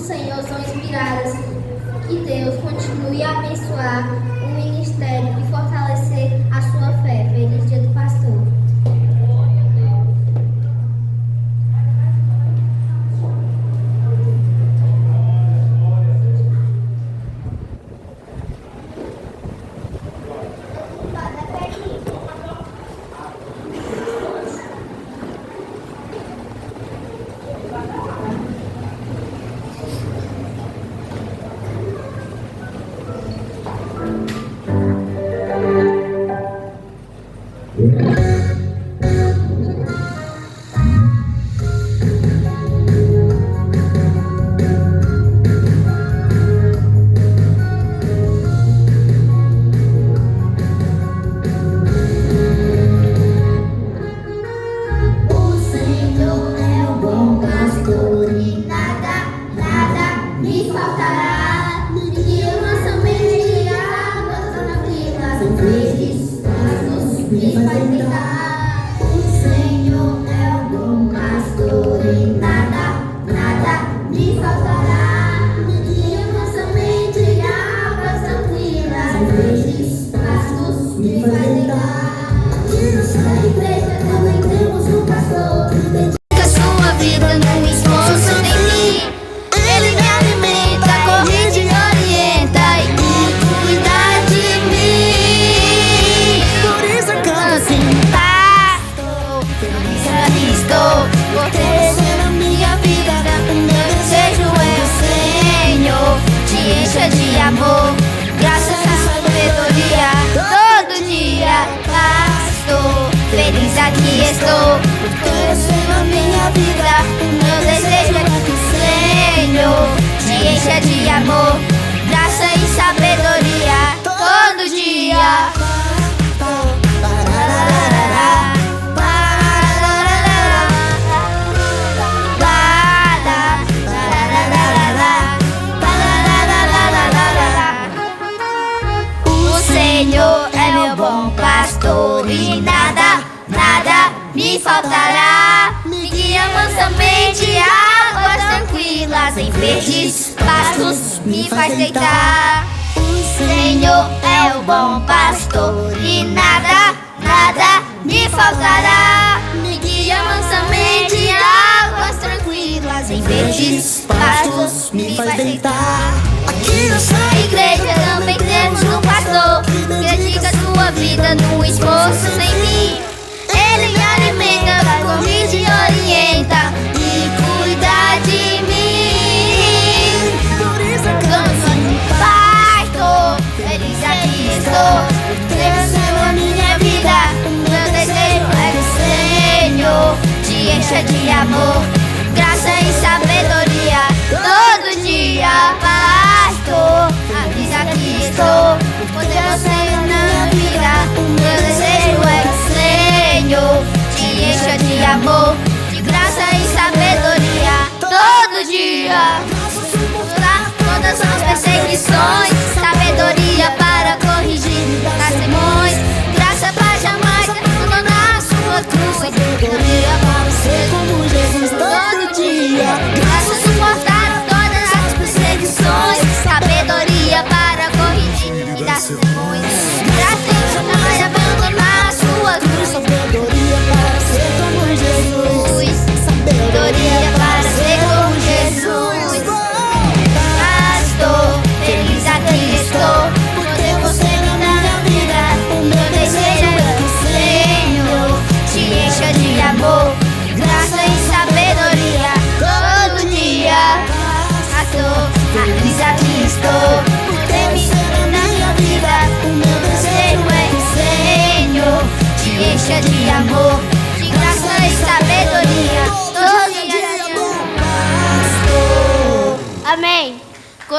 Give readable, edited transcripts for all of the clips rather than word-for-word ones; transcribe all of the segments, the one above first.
Senhor são inspiradas. Que Deus continue a abençoar o ministério e fortalecer a sua fé. Feliz Dia do Pastor.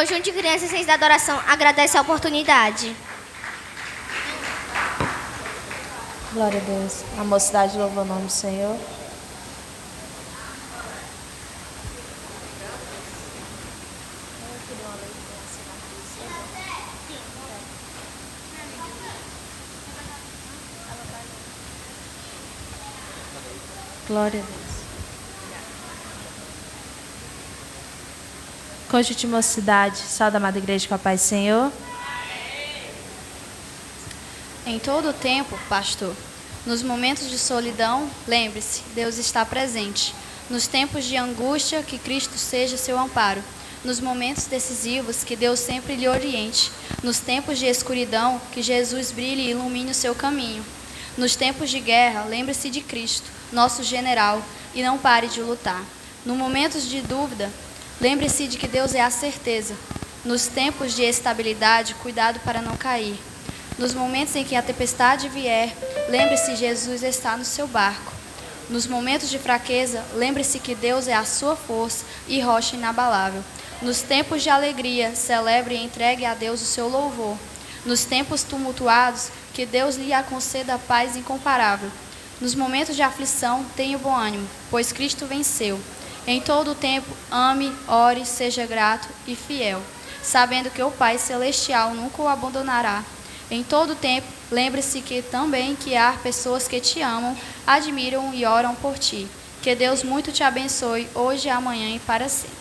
Conjunto de crianças Ciência da Adoração agradece a oportunidade. Glória a Deus. A mocidade louva o nome do Senhor. Glória a Deus. Conjunto de Mocidade, Sal da Amada Igreja, com a paz do Senhor. Em todo o tempo, pastor, nos momentos de solidão, lembre-se, Deus está presente. Nos tempos de angústia, que Cristo seja seu amparo. Nos momentos decisivos, que Deus sempre lhe oriente. Nos tempos de escuridão, que Jesus brilhe e ilumine o seu caminho. Nos tempos de guerra, lembre-se de Cristo, nosso general, e não pare de lutar. Nos momentos de dúvida, lembre-se de que Deus é a certeza. Nos tempos de estabilidade, cuidado para não cair. Nos momentos em que a tempestade vier, lembre-se, Jesus está no seu barco. Nos momentos de fraqueza, lembre-se que Deus é a sua força e rocha inabalável. Nos tempos de alegria, celebre e entregue a Deus o seu louvor. Nos tempos tumultuados, que Deus lhe conceda paz incomparável. Nos momentos de aflição, tenha bom ânimo, pois Cristo venceu. Em todo o tempo, ame, ore, seja grato e fiel, sabendo que o Pai Celestial nunca o abandonará. Em todo o tempo, lembre-se que também que há pessoas que te amam, admiram e oram por ti. Que Deus muito te abençoe, hoje, amanhã e para sempre.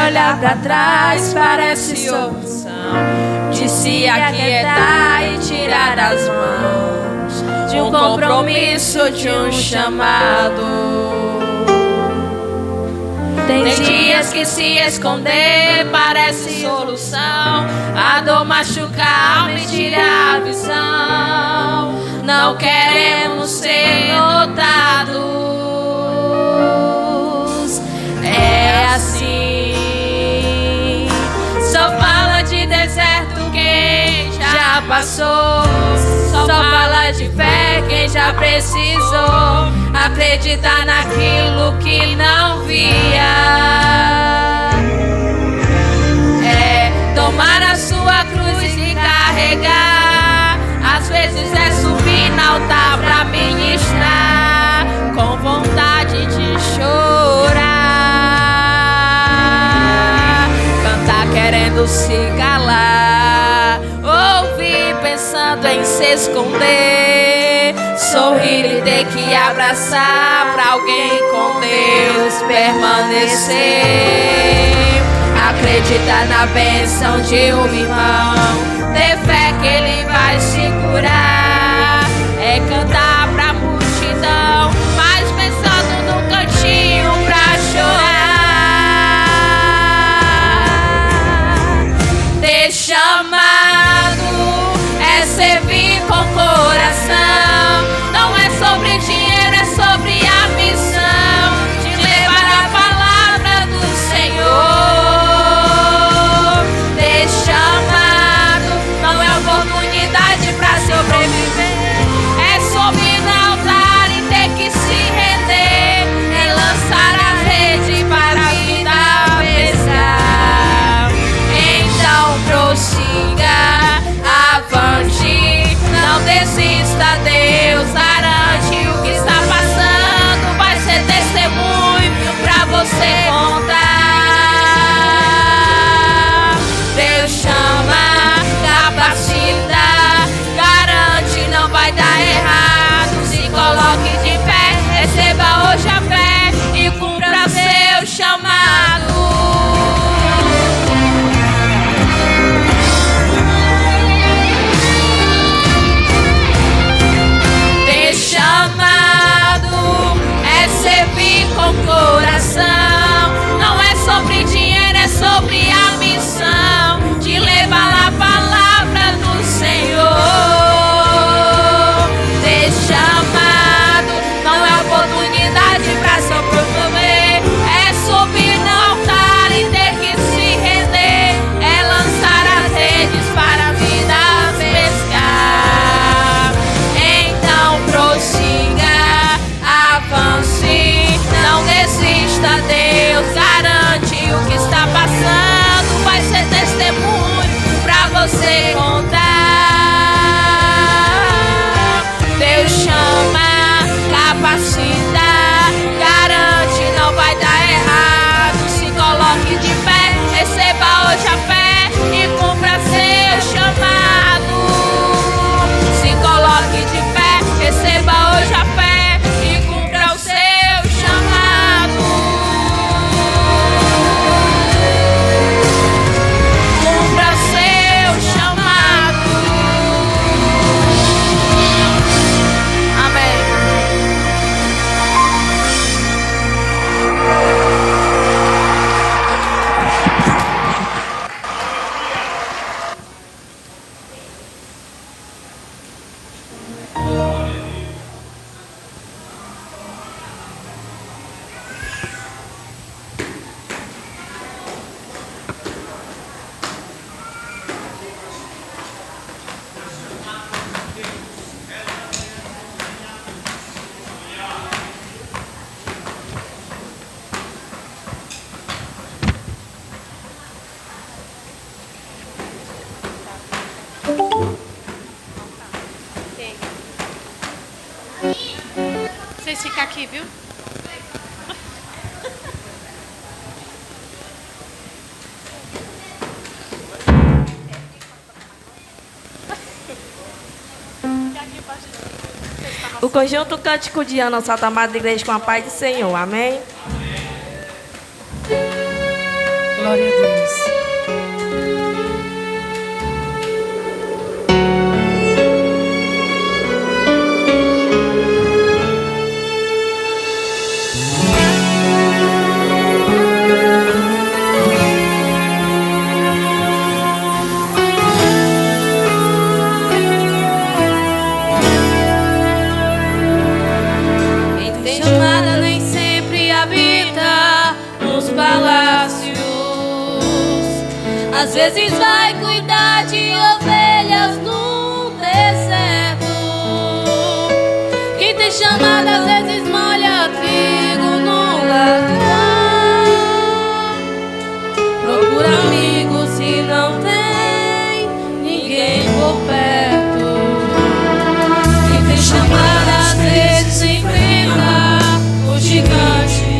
Olhar pra trás parece solução de se aquietar e tirar as mãos de um compromisso, de um chamado. Tem dias que se esconder parece solução, a dor machuca a alma e tira a visão. Não queremos ser notados, é assim. Só fala de deserto quem já passou, só fala de fé quem já precisou acreditar naquilo que não via. É tomar a sua cruz e carregar. Às vezes é subir no altar pra ministrar com vontade de chorar, querendo se calar, ouvir pensando em se esconder, sorrir e ter que abraçar pra alguém com Deus permanecer, acreditar na bênção de um irmão, ter fé que ele vai se curar, é cantar pra multidão, mas pensando no cantinho pra chorar. Chamado é servir com coração, não é sobre dinheiro, é sobre a missão de levar a palavra do Senhor. Chamado não é oportunidade pra se obedecer. aqui, viu? O conjunto cântico de Ana Santa Amada Igreja com a paz do Senhor. Amém? Glória a Deus. Às vezes vai cuidar de ovelhas no deserto. Quem tem chamada às vezes molha trigo no latão. Procura amigos se não tem ninguém por perto. Quem tem chamada às vezes enfrenta o gigante.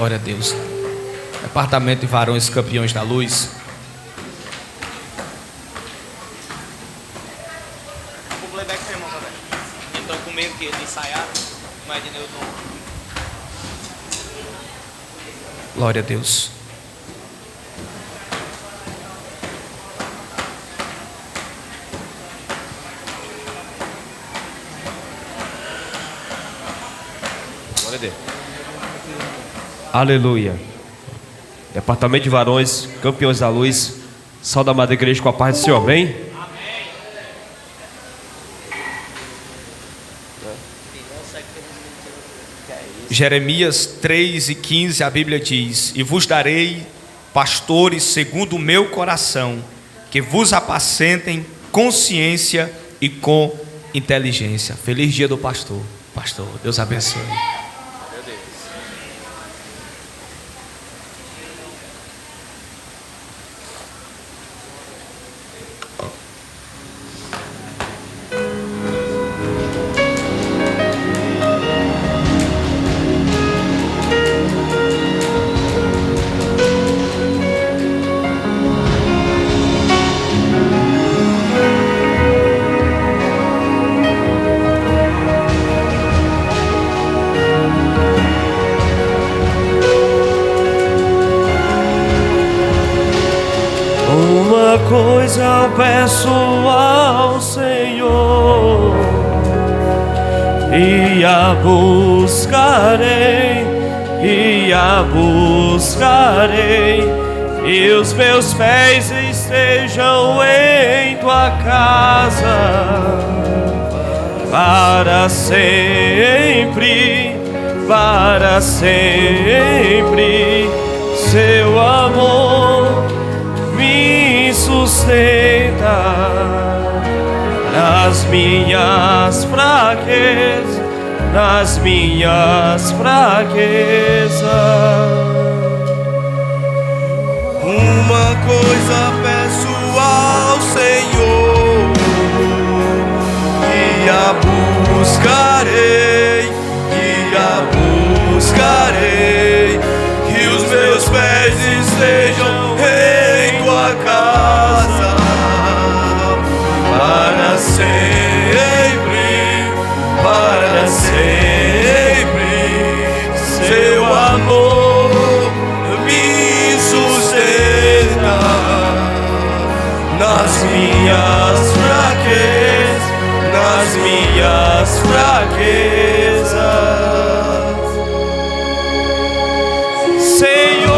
Glória a Deus. Departamento de Varões Campeões da Luz. O playback foi, irmão, velho. Então, com medo que ele ensaiar, imagina eu não. Glória a Deus. Glória a Deus. Aleluia. Departamento de Varões, Campeões da Luz, Sal da Amada Igreja com a paz do Senhor, amém? Amém. Jeremias 3:15, a Bíblia diz: E vos darei pastores segundo o meu coração, que vos apacentem com ciência e com inteligência. Feliz dia do pastor. Pastor, Deus abençoe. Uma coisa eu peço ao Senhor, e a buscarei, e os meus pés estejam em tua casa, para sempre, seu amor me sustenta nas minhas fraquezas. Uma coisa peço ao Senhor, e a buscarei, que os meus pés estejam em tua casa, para sempre, seu amor me sustenta nas minhas fraquezas. Senhor,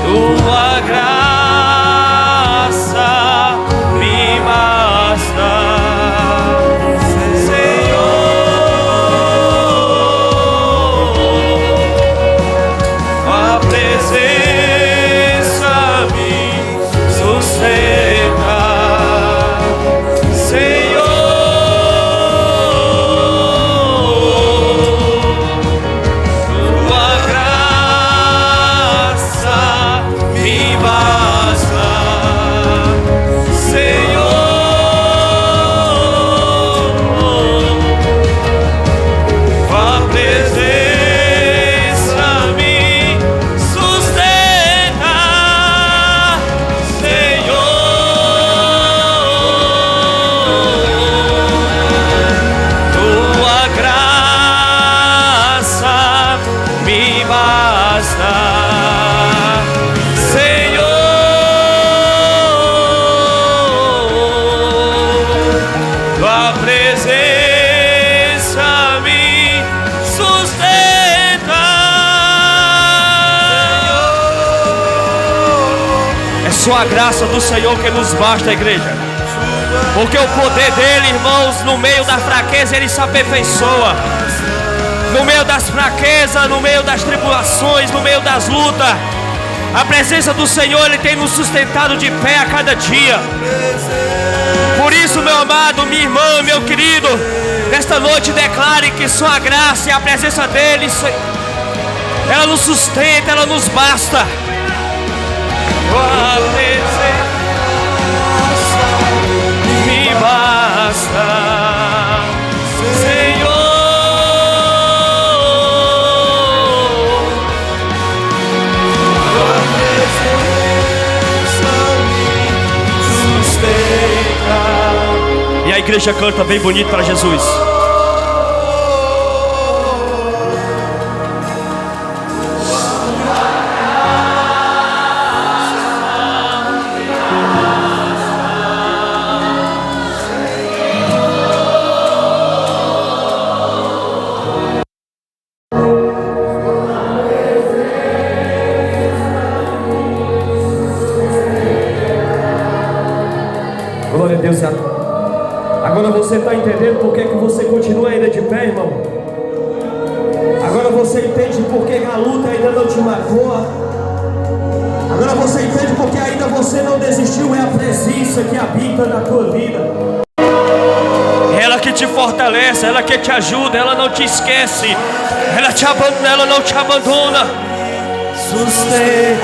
tua graça me basta. Senhor, a presença me sustenta. Só a graça do Senhor que nos basta, igreja. Porque o poder dele, irmãos, no meio da fraqueza, ele se aperfeiçoa. No meio das fraquezas, no meio das tribulações, no meio das lutas, a presença do Senhor, ele tem nos sustentado de pé a cada dia. Por isso, meu amado, minha irmã, meu querido, nesta noite declare que só a graça e a presença dele, ela nos sustenta, ela nos basta. Tua presença me basta, Senhor. Tua presença me sustenta. E a igreja canta bem bonito para Jesus. Glória a Deus. Agora você está entendendo por que você continua ainda de pé, irmão? Agora luta ainda não te marcou. Agora você entende porque ainda você não desistiu. É a presença que habita na tua vida. Ela que te fortalece, ela que te ajuda, ela não te esquece. Ela não te abandona. Sustenta.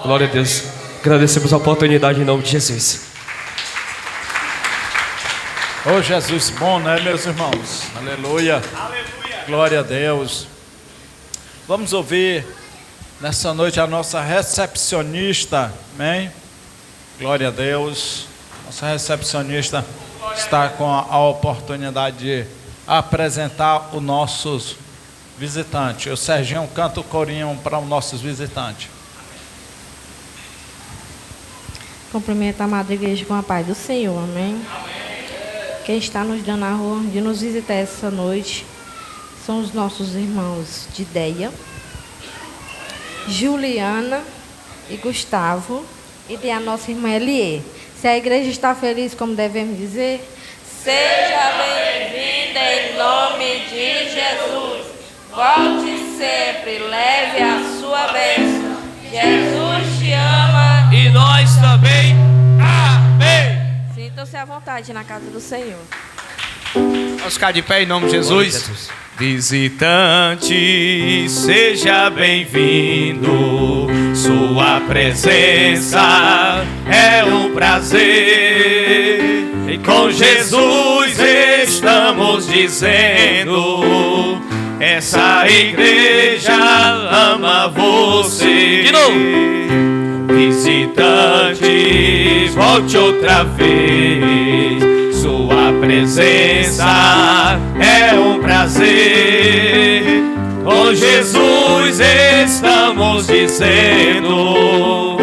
Glória a Deus. Agradecemos a oportunidade em nome de Jesus. Oh, Jesus bom, né, meus irmãos? Aleluia. Aleluia. Glória a Deus. Vamos ouvir nessa noite a nossa recepcionista. Amém? Glória a Deus. Nossa recepcionista está com a oportunidade de apresentar os nossos visitantes. O Serginho canta o corinho para os nossos visitantes. Cumprimento a amada igreja com a paz do Senhor, amém? Quem está nos dando a honra de nos visitar essa noite são os nossos irmãos Dideia, Juliana e Gustavo, e tem a nossa irmã Elie. Se a igreja está feliz, como devemos dizer, seja bem-vinda em nome de Jesus. Volte sempre, leve a sua bênção. Jesus te ama. E nós também. Amém. Sintam-se à vontade na casa do Senhor. Vamos ficar de pé em nome de Jesus. Visitante, seja bem-vindo. Sua presença é um prazer. E com Jesus estamos dizendo: essa igreja ama você. De novo. Visitante, volte outra vez. Sua presença é um prazer. Com Jesus estamos dizendo: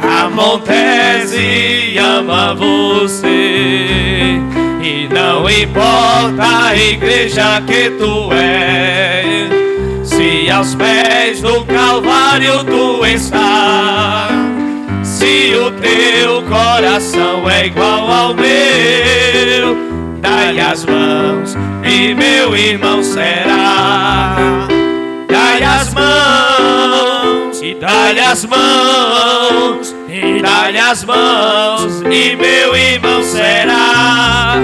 a Montese ama você. E não importa a igreja que tu és, se aos pés do Calvário tu estás, se o teu coração é igual ao meu, dai as mãos e meu irmão será. Dai as mãos e dai as mãos e dai as mãos e meu irmão será.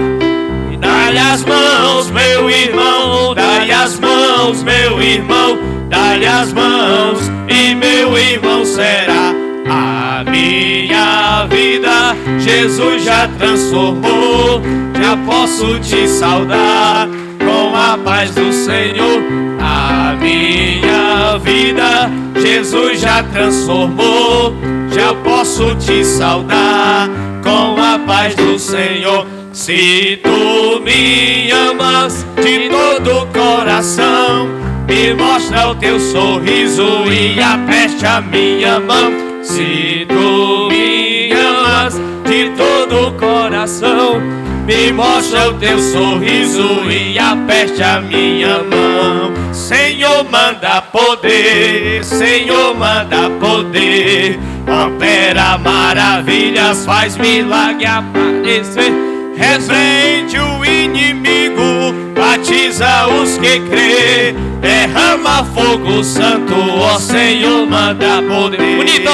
E dai as mãos, meu irmão, dai as mãos, meu irmão, dai as mãos e meu irmão será. A minha vida Jesus já transformou, já posso te saudar com a paz do Senhor. A minha vida Jesus já transformou, já posso te saudar com a paz do Senhor. Se tu me amas de todo o coração, me mostra o teu sorriso e aperte a minha mão. Se tu me amas de todo o coração, me mostra o teu sorriso e aperte a minha mão. Senhor, manda poder, Senhor, manda poder. Opera maravilhas, faz milagre aparecer. Repreende o inimigo, batiza os que crê. Derrama fogo santo, ó Senhor, manda poder. Bonito!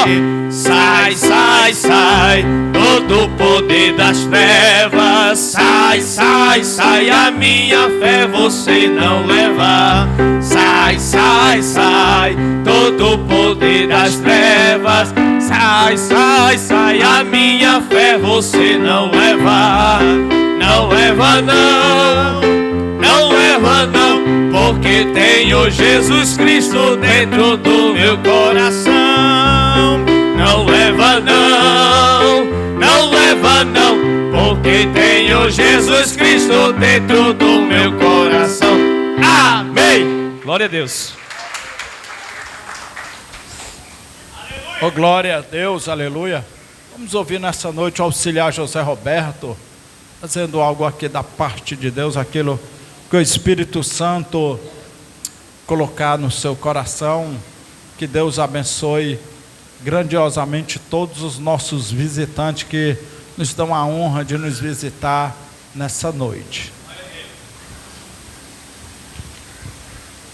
Sai, sai, sai, todo o poder das trevas. Sai, sai, sai, a minha fé você não leva. Sai, sai, sai, todo o poder das trevas. Sai, sai, sai, a minha fé você não leva. Não leva não, não leva não, porque tenho Jesus Cristo dentro do meu coração. Não leva não, não leva não, porque tenho Jesus Cristo dentro do meu coração. Amém. Glória a Deus. Oh, glória a Deus, aleluia. Vamos ouvir nessa noite o auxiliar José Roberto, fazendo algo aqui da parte de Deus, aquilo que o Espírito Santo colocar no seu coração. Que Deus abençoe grandiosamente todos os nossos visitantes que nos dão a honra de nos visitar nessa noite.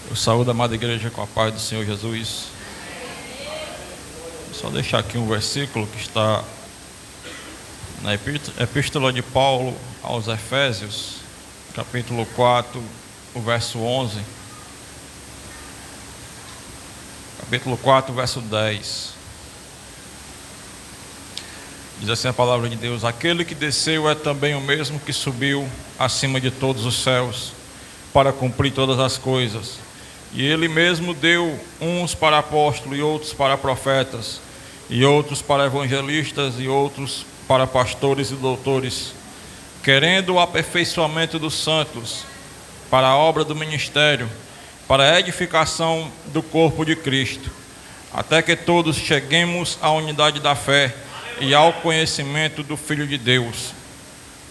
Eu saúdo a amada igreja com a paz do Senhor Jesus. Vou só deixar aqui um versículo que está na Epístola de Paulo aos Efésios, capítulo 4, o verso 11. Capítulo 4, verso 10. Diz assim a palavra de Deus: aquele que desceu é também o mesmo que subiu acima de todos os céus, para cumprir todas as coisas. E ele mesmo deu uns para apóstolos, e outros para profetas, e outros para evangelistas, e outros para pastores e doutores, querendo o aperfeiçoamento dos santos, para a obra do ministério, para a edificação do corpo de Cristo, até que todos cheguemos à unidade da fé e ao conhecimento do Filho de Deus,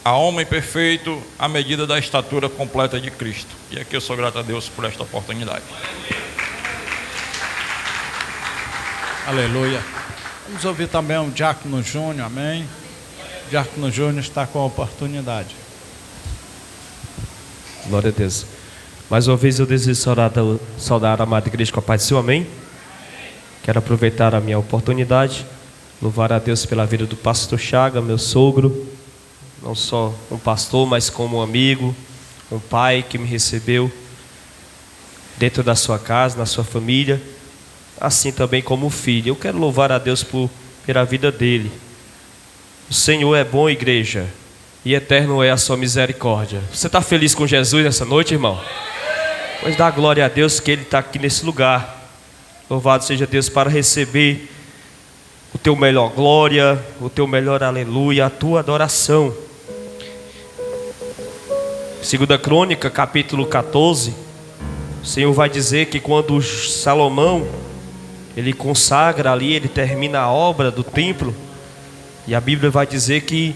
a homem perfeito, à medida da estatura completa de Cristo. E aqui eu sou grato a Deus por esta oportunidade. Aleluia. Vamos ouvir também o Diácono Júnior, amém? O Diácono Júnior está com a oportunidade. Glória a Deus. Mais uma vez eu desejo saudar a amada igreja com a paz do Senhor, amém? Quero aproveitar a minha oportunidade, louvar a Deus pela vida do pastor Chaga, meu sogro, não só um pastor, mas como um amigo, um pai que me recebeu dentro da sua casa, na sua família, assim também como um filho. Eu quero louvar a Deus pela vida dele. O Senhor é bom, igreja, e eterno é a sua misericórdia. Você está feliz com Jesus nessa noite, irmão? Pois dá glória a Deus que Ele está aqui nesse lugar. Louvado seja Deus para receber o teu melhor glória, o teu melhor aleluia, a tua adoração. 2 Crônica, capítulo 14, o Senhor vai dizer que quando Salomão, ele consagra ali, ele termina a obra do templo, e a Bíblia vai dizer que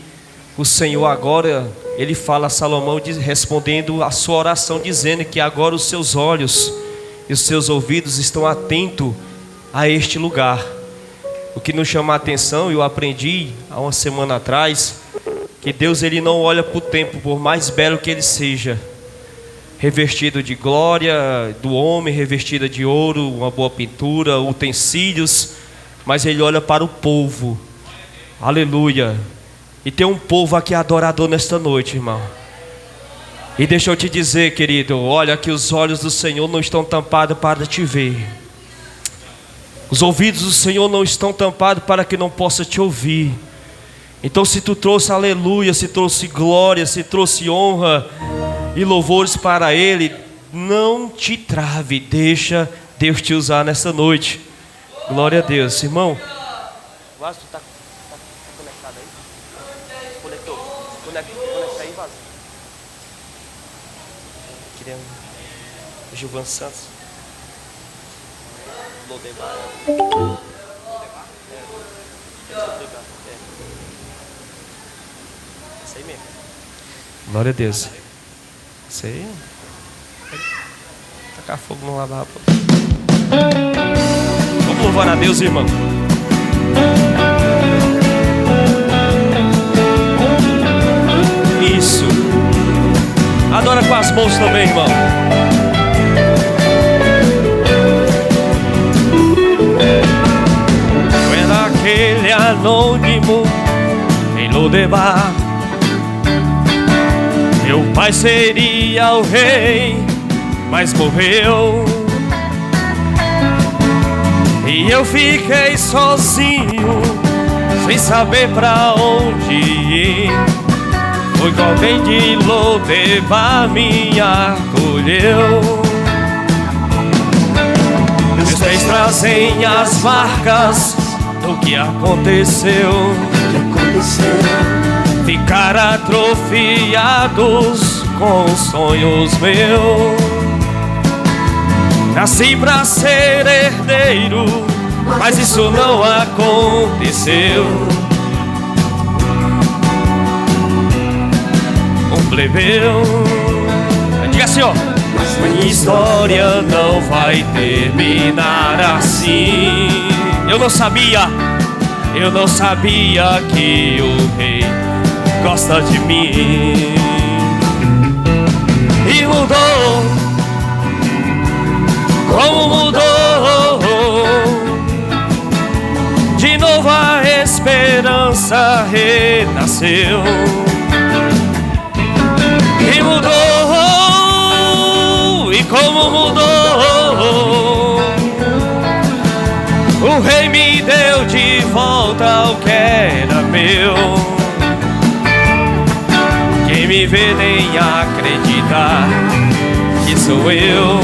o Senhor agora, ele fala a Salomão respondendo a sua oração, dizendo que agora os seus olhos e os seus ouvidos estão atentos a este lugar. O que nos chama a atenção, eu aprendi há uma semana atrás, que Deus ele não olha para o templo, por mais belo que ele seja, revestido de glória do homem, revestido de ouro, uma boa pintura, utensílios, mas ele olha para o povo. Aleluia. E tem um povo aqui adorador nesta noite, irmão. E deixa eu te dizer, querido, olha que os olhos do Senhor não estão tampados para te ver. Os ouvidos do Senhor não estão tampados para que não possa te ouvir. Então se tu trouxe aleluia, se trouxe glória, se trouxe honra e louvores para Ele, não te trave, deixa Deus te usar nessa noite. Glória a Deus, irmão. Vaso, tu tá conectado aí? Conectou. Conecta aí, Vaso. Queria Gilvan Santos. Lodebar. Isso aí mesmo. Glória a Deus. Isso aí. Tacar fogo no lava. Vamos louvar a Deus, irmão. Isso. Adora com as mãos também, irmão. Era aquele anônimo em Lodebar. Meu pai seria o rei, mas morreu. E eu fiquei sozinho, sem saber pra onde ir. Foi que alguém de Lodebar me acolheu. Meus pés trazem as marcas do que aconteceu. Ficar atrofiados com os sonhos meus. Nasci pra ser herdeiro, mas isso não aconteceu. Um plebeu. Diga assim, ó. minha história não vai terminar assim. Eu não sabia que o rei gosta de mim. E mudou, como mudou. De novo a esperança renasceu. E mudou, e como mudou. O rei me deu de volta o que era meu. Quem me vê nem acredita que sou eu.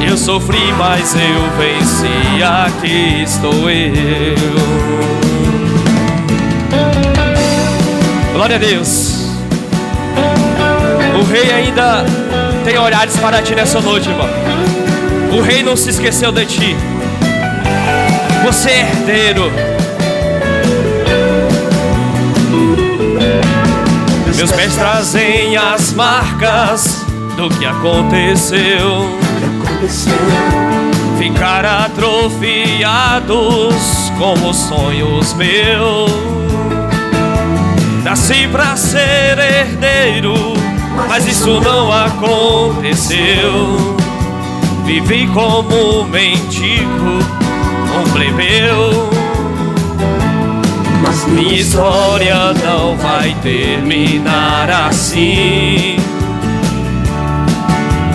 Eu sofri, mas eu venci, aqui estou eu. Glória a Deus. O rei ainda tem olhares para ti nessa noite, irmão. O rei não se esqueceu de ti. Você é herdeiro. Meus pés trazem as marcas do que aconteceu. Ficar atrofiados como sonhos meus. Nasci pra ser herdeiro, mas isso não aconteceu. Vivi como um mendigo, um plebeu. Mas minha história não vai terminar assim.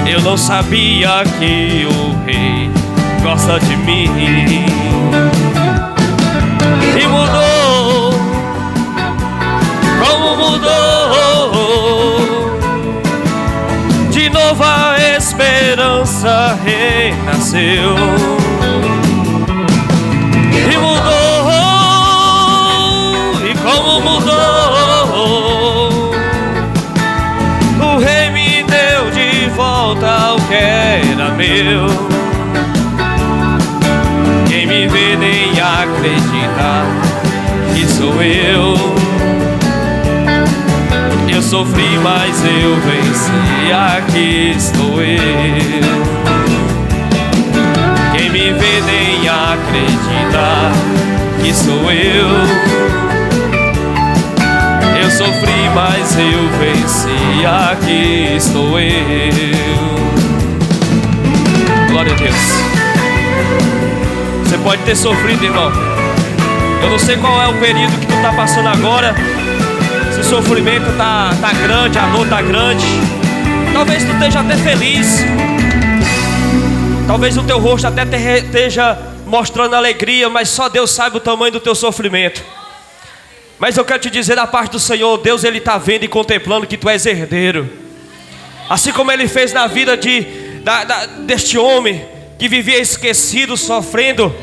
Eu não sabia que o rei gosta de mim. E mudou, como mudou. De novo a esperança renasceu. E mudou, e como mudou. O rei me deu de volta o que era meu. Quem me vê nem acredita que sou eu. Eu sofri, mas eu venci, aqui estou eu. Quem me vê nem acredita que sou eu. Eu sofri, mas eu venci, aqui estou eu. Glória a Deus. Você pode ter sofrido, irmão. Eu não sei qual é o período que tu está passando agora. Se o sofrimento tá grande, a dor tá grande. Talvez tu esteja até feliz. Talvez o teu rosto até esteja mostrando alegria, mas só Deus sabe o tamanho do teu sofrimento. Mas eu quero te dizer da parte do Senhor, Deus ele está vendo e contemplando que tu és herdeiro. Assim como ele fez na vida deste homem que vivia esquecido, sofrendo.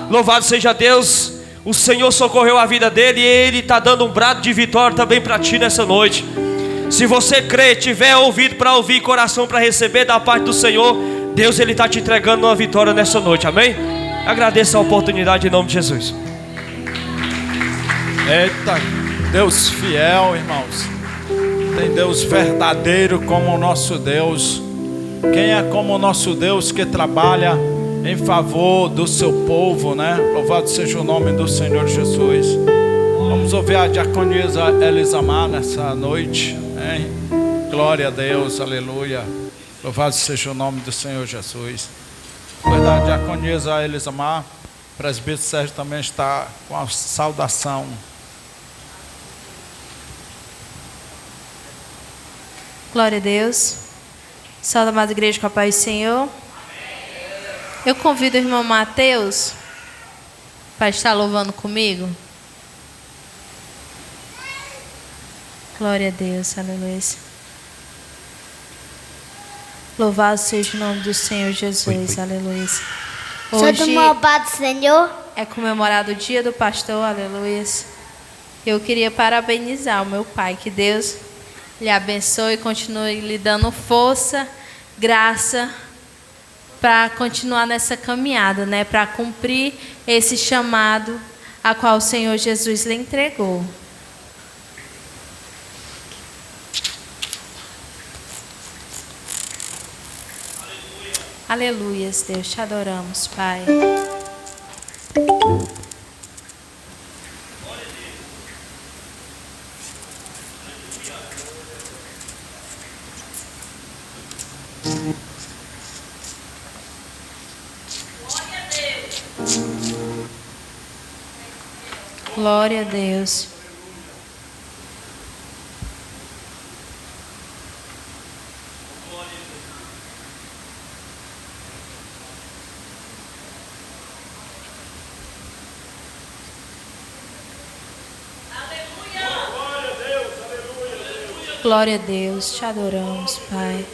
Louvado seja Deus. O Senhor socorreu a vida dele e ele está dando um brado de vitória também para ti nessa noite. Se você crê, tiver ouvido para ouvir, coração para receber da parte do Senhor, Deus ele está te entregando uma vitória nessa noite, amém? Agradeço a oportunidade em nome de Jesus. Eita, Deus fiel, irmãos. Tem Deus verdadeiro como o nosso Deus. Quem é como o nosso Deus que trabalha em favor do seu povo, né? Louvado seja o nome do Senhor Jesus. Vamos ouvir a diaconisa Elisamar nessa noite, hein? Glória a Deus, aleluia. Louvado seja o nome do Senhor Jesus. Depois da diaconisa Elisamar, o presbítero Sérgio também está com a saudação. Glória a Deus. Salve a amada igreja com a paz do Senhor. Eu convido o irmão Mateus para estar louvando comigo. Glória a Deus, aleluia. Louvado seja o nome do Senhor Jesus, aleluia. Hoje do Senhor é comemorado o dia do pastor, aleluia. Eu queria parabenizar o meu pai, que Deus lhe abençoe e continue lhe dando força, graça, para continuar nessa caminhada, né? Para cumprir esse chamado a qual o Senhor Jesus lhe entregou. Aleluias, Deus, te adoramos, Pai. Glória a Deus. Glória a Deus, te adoramos, Pai.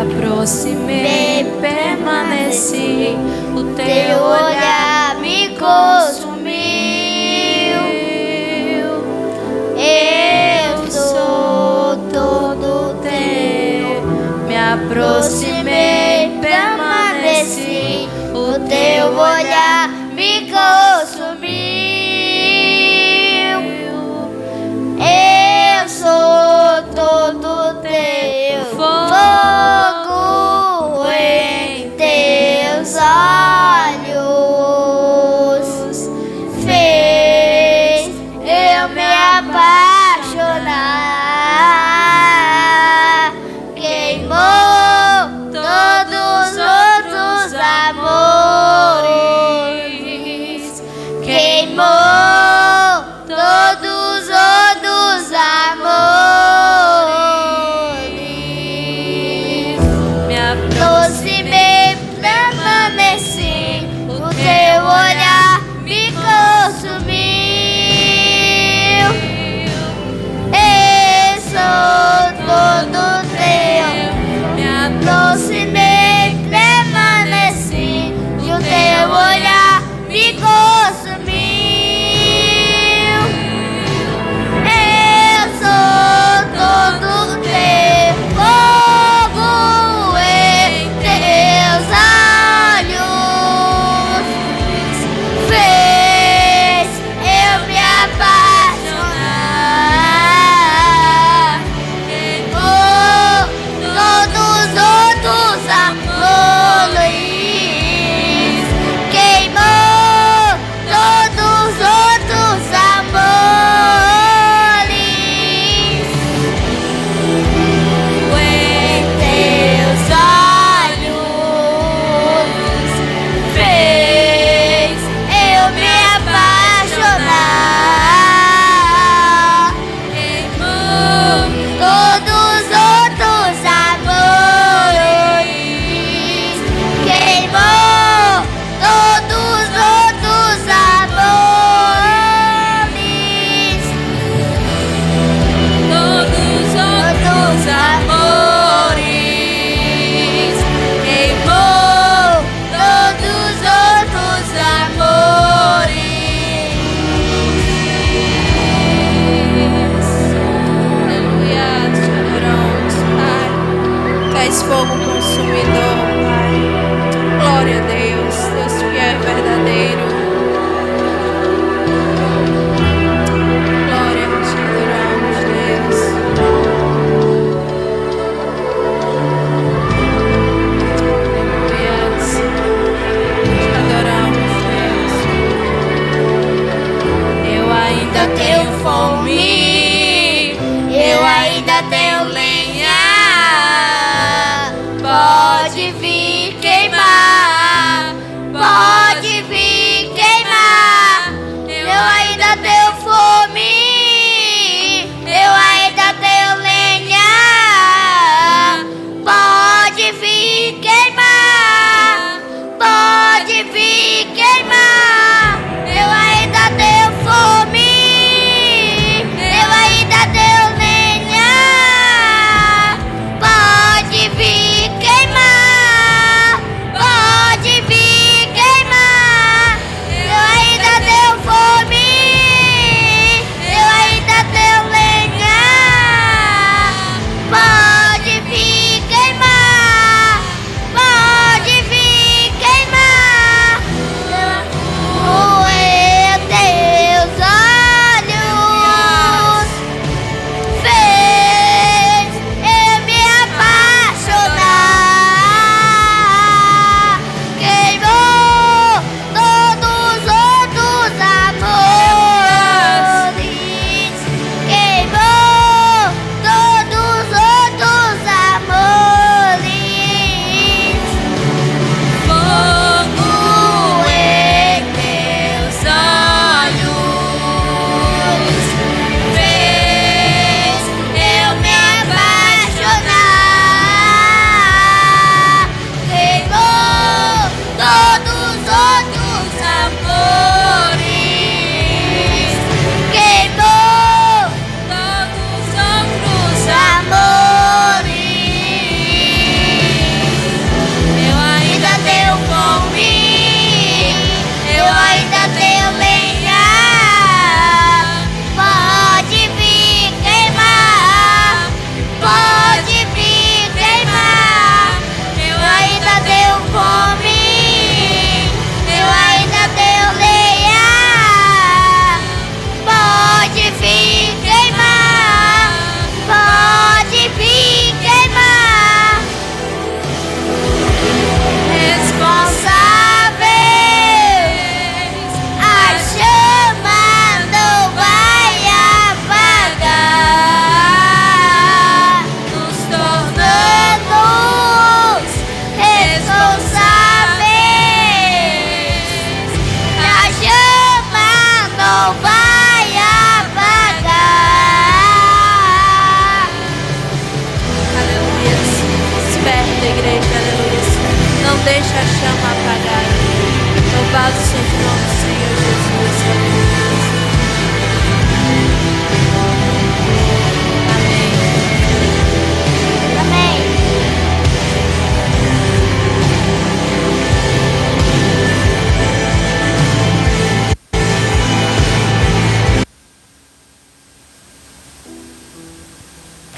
Aproximei, permaneci, o teu olhar me consumiu. Eu sou todo teu. Me aproximei, permaneci, o teu olhar me consumiu. Eu sou todo teu. Fogo em teus olhos fez eu me apaixonar. Queimou todos os outros amores.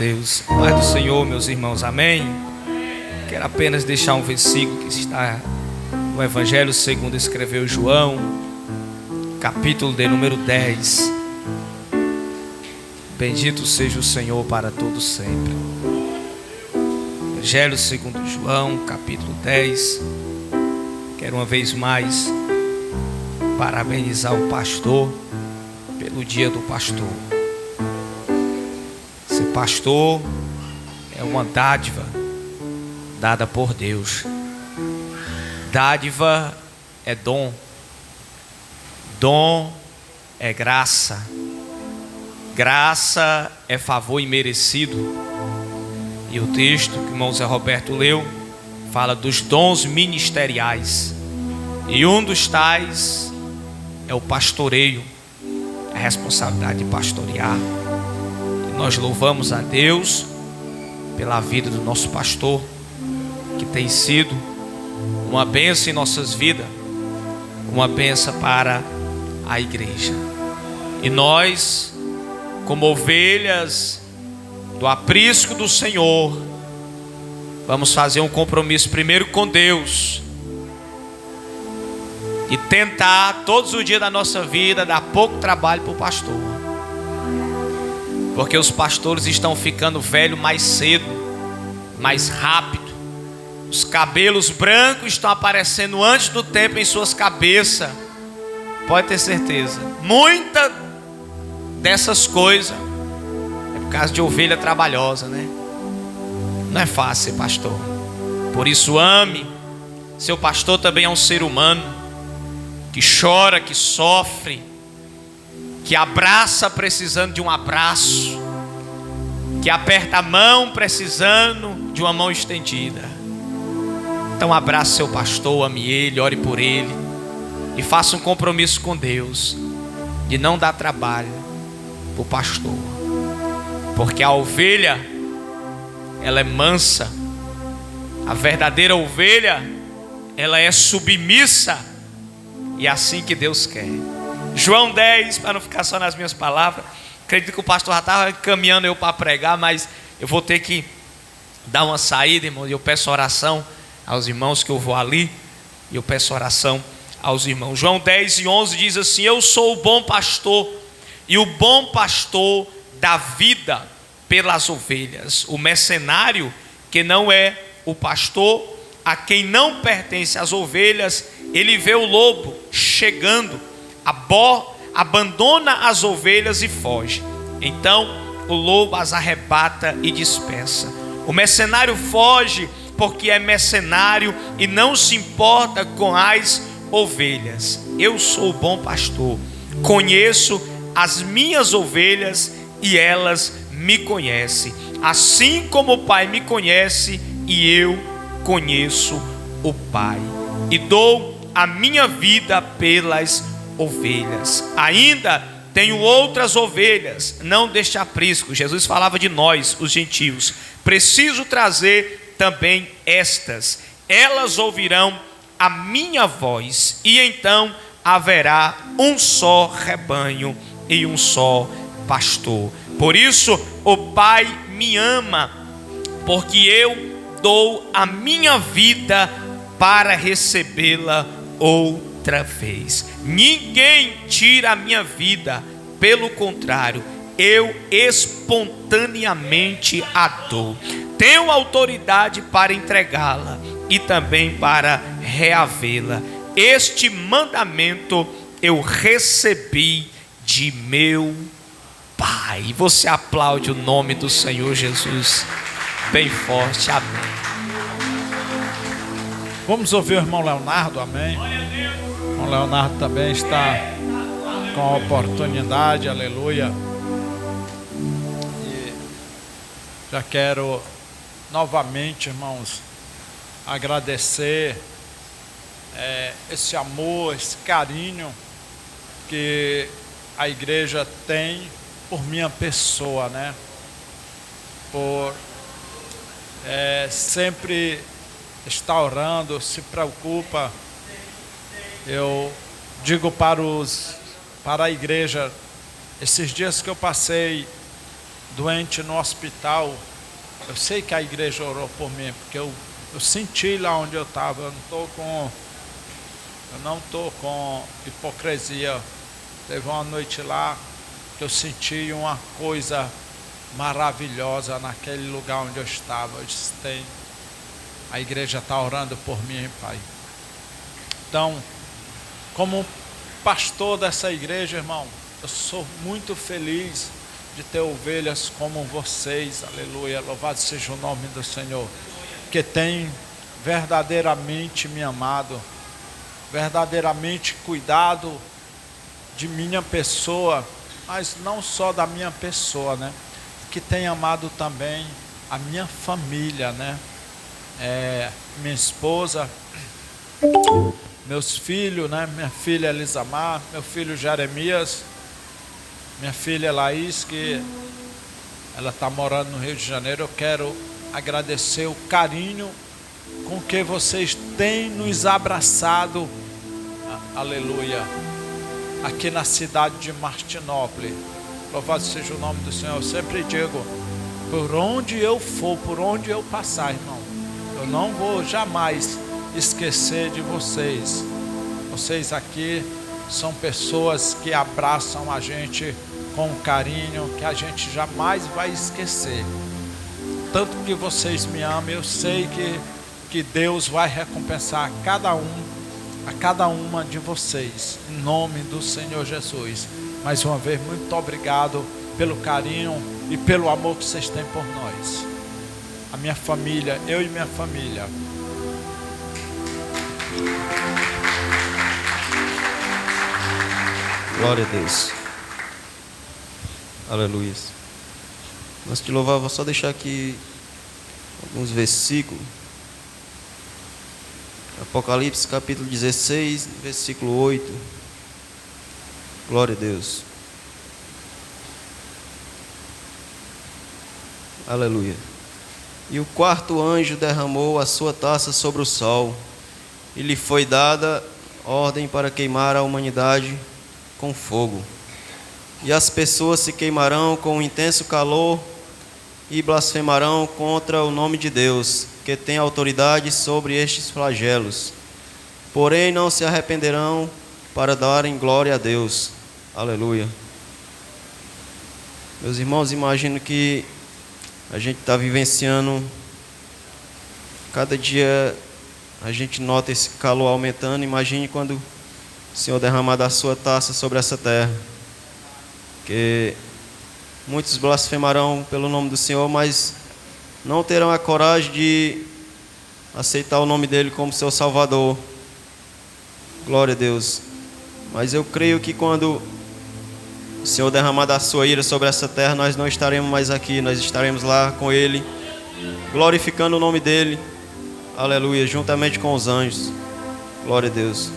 Deus. Paz do Senhor, meus irmãos, amém. Quero apenas deixar um versículo que está no Evangelho segundo escreveu João, capítulo de número 10. Bendito seja o Senhor para todos sempre. Evangelho segundo João, capítulo 10. Quero uma vez mais parabenizar o pastor pelo dia do pastor. Ser pastor é uma dádiva dada por Deus. Dádiva é dom. Dom é graça. Graça é favor imerecido. E o texto que o irmão Zé Roberto leu fala dos dons ministeriais. E um dos tais é o pastoreio, a responsabilidade de pastorear. E nós louvamos a Deus pela vida do nosso pastor, que tem sido uma bênção em nossas vidas, uma bênção para a igreja. E nós, como ovelhas do aprisco do Senhor, vamos fazer um compromisso primeiro com Deus e tentar todos os dias da nossa vida dar pouco trabalho para o pastor, porque os pastores estão ficando velhos mais cedo, mais rápido. Os cabelos brancos estão aparecendo antes do tempo em suas cabeças. Pode ter certeza. Muita dessas coisas é por causa de ovelha trabalhosa, né? Não é fácil ser pastor. Por isso ame. Seu pastor também é um ser humano que chora, que sofre, que abraça precisando de um abraço, que aperta a mão precisando de uma mão estendida. Então abrace seu pastor, ame ele, ore por ele e faça um compromisso com Deus de não dar trabalho para o pastor, porque a ovelha, ela é mansa. A verdadeira ovelha, ela é submissa, e é assim que Deus quer. João 10, para não ficar só nas minhas palavras, acredito que o pastor já estava caminhando eu para pregar, mas eu vou ter que dar uma saída, irmão, e eu peço oração aos irmãos que eu vou ali, e eu peço oração aos irmãos. João 10:11 diz assim: eu sou o bom pastor, e o bom pastor dá vida pelas ovelhas. O mercenário, que não é o pastor, a quem não pertence as ovelhas, ele vê o lobo chegando, abandona as ovelhas e foge. Então o lobo as arrebata e dispersa. O mercenário foge porque é mercenário e não se importa com as ovelhas. Eu sou o bom pastor, conheço as minhas ovelhas e elas me conhecem, assim como o Pai me conhece e eu conheço o Pai, e dou a minha vida pelas ovelhas. Ainda tenho outras ovelhas, não deste aprisco. Jesus falava de nós, os gentios. Preciso trazer também estas, elas ouvirão a minha voz, e então haverá um só rebanho e um só pastor. Por isso o Pai me ama, porque eu dou a minha vida para recebê-la outra vez. Ninguém tira a minha vida, pelo contrário, eu espontaneamente a dou. Tenho autoridade para entregá-la e também para reavê-la. Este mandamento eu recebi de meu Pai. Você aplaude o nome do Senhor Jesus bem forte. Amém. Vamos ouvir o irmão Leonardo, amém. O irmão Leonardo também está com a oportunidade, aleluia. E já quero novamente, irmãos, agradecer esse amor, esse carinho que a igreja tem por minha pessoa, né? Por sempre estar orando, se preocupa. Eu digo para a igreja, esses dias que eu passei doente no hospital, eu sei que a igreja orou por mim, porque eu senti lá onde eu estava. Eu não estou com hipocrisia. Teve uma noite lá que eu senti uma coisa maravilhosa naquele lugar onde eu estava. Eu disse, a igreja está orando por mim, Pai. Então, como pastor dessa igreja, irmão, eu sou muito feliz de ter ovelhas como vocês, aleluia, louvado seja o nome do Senhor, que tem verdadeiramente me amado, verdadeiramente cuidado de minha pessoa, mas não só da minha pessoa, né? Que tem amado também a minha família, né? Minha esposa, meus filhos, né? Minha filha Elisamar, meu filho Jeremias, minha filha Laís, que ela está morando no Rio de Janeiro. Eu quero agradecer o carinho com que vocês têm nos abraçado, aleluia, aqui na cidade de Martinópolis. Louvado seja o nome do Senhor. Eu sempre digo, por onde eu for, por onde eu passar, irmão, eu não vou jamais esquecer de vocês. Vocês aqui são pessoas que abraçam a gente com um carinho que a gente jamais vai esquecer. Tanto que vocês me amam, eu sei que Deus vai recompensar a cada uma de vocês, em nome do Senhor Jesus. Mais uma vez, muito obrigado pelo carinho e pelo amor que vocês têm por nós. A minha família, eu e minha família. Glória a Deus. Aleluia. Antes de louvar, vou só deixar aqui alguns versículos. Apocalipse capítulo 16, versículo 8. Glória a Deus. Aleluia. E o quarto anjo derramou a sua taça sobre o sol, e lhe foi dada ordem para queimar a humanidade com fogo. E as pessoas se queimarão com um intenso calor e blasfemarão contra o nome de Deus, que tem autoridade sobre estes flagelos. Porém não se arrependerão para darem glória a Deus. Aleluia. Meus irmãos, imagino que a gente está vivenciando, cada dia a gente nota esse calor aumentando. Imagine quando o Senhor derramar da sua taça sobre essa terra, que muitos blasfemarão pelo nome do Senhor, mas não terão a coragem de aceitar o nome dele como seu Salvador. Glória a Deus. Mas eu creio que quando o Senhor derramar da sua ira sobre essa terra, nós não estaremos mais aqui, nós estaremos lá com ele, glorificando o nome dele, aleluia, juntamente com os anjos. Glória a Deus.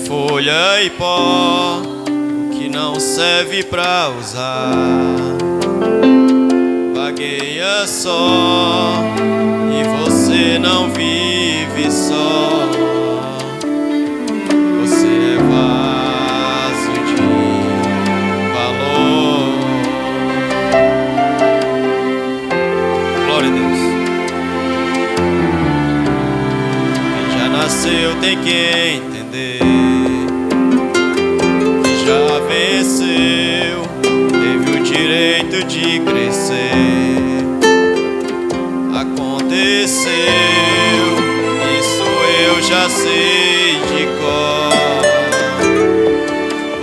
Folha e pó, o que não serve pra usar, vagueia só, e você não vive só. Você é vaso de valor. Glória a Deus. Quem já nasceu tem que entender, já venceu, teve o direito de crescer. Aconteceu, isso eu já sei de cor.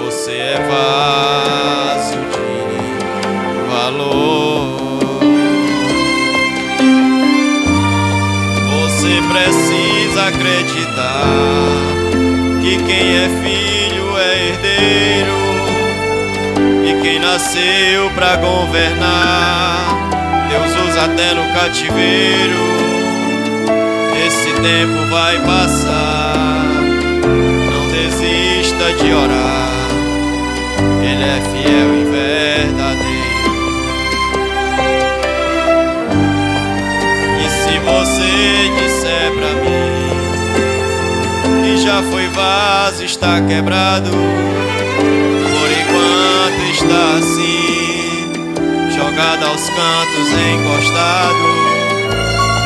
Você é vaso de valor. Você precisa acreditar que quem é filho é herdeiro, e quem nasceu pra governar, Deus usa até no cativeiro. Esse tempo vai passar, não desista de orar, Ele é fiel e verdadeiro. E se você disser pra mim que já foi vaso, está quebrado, por enquanto está assim, jogado aos cantos, encostado,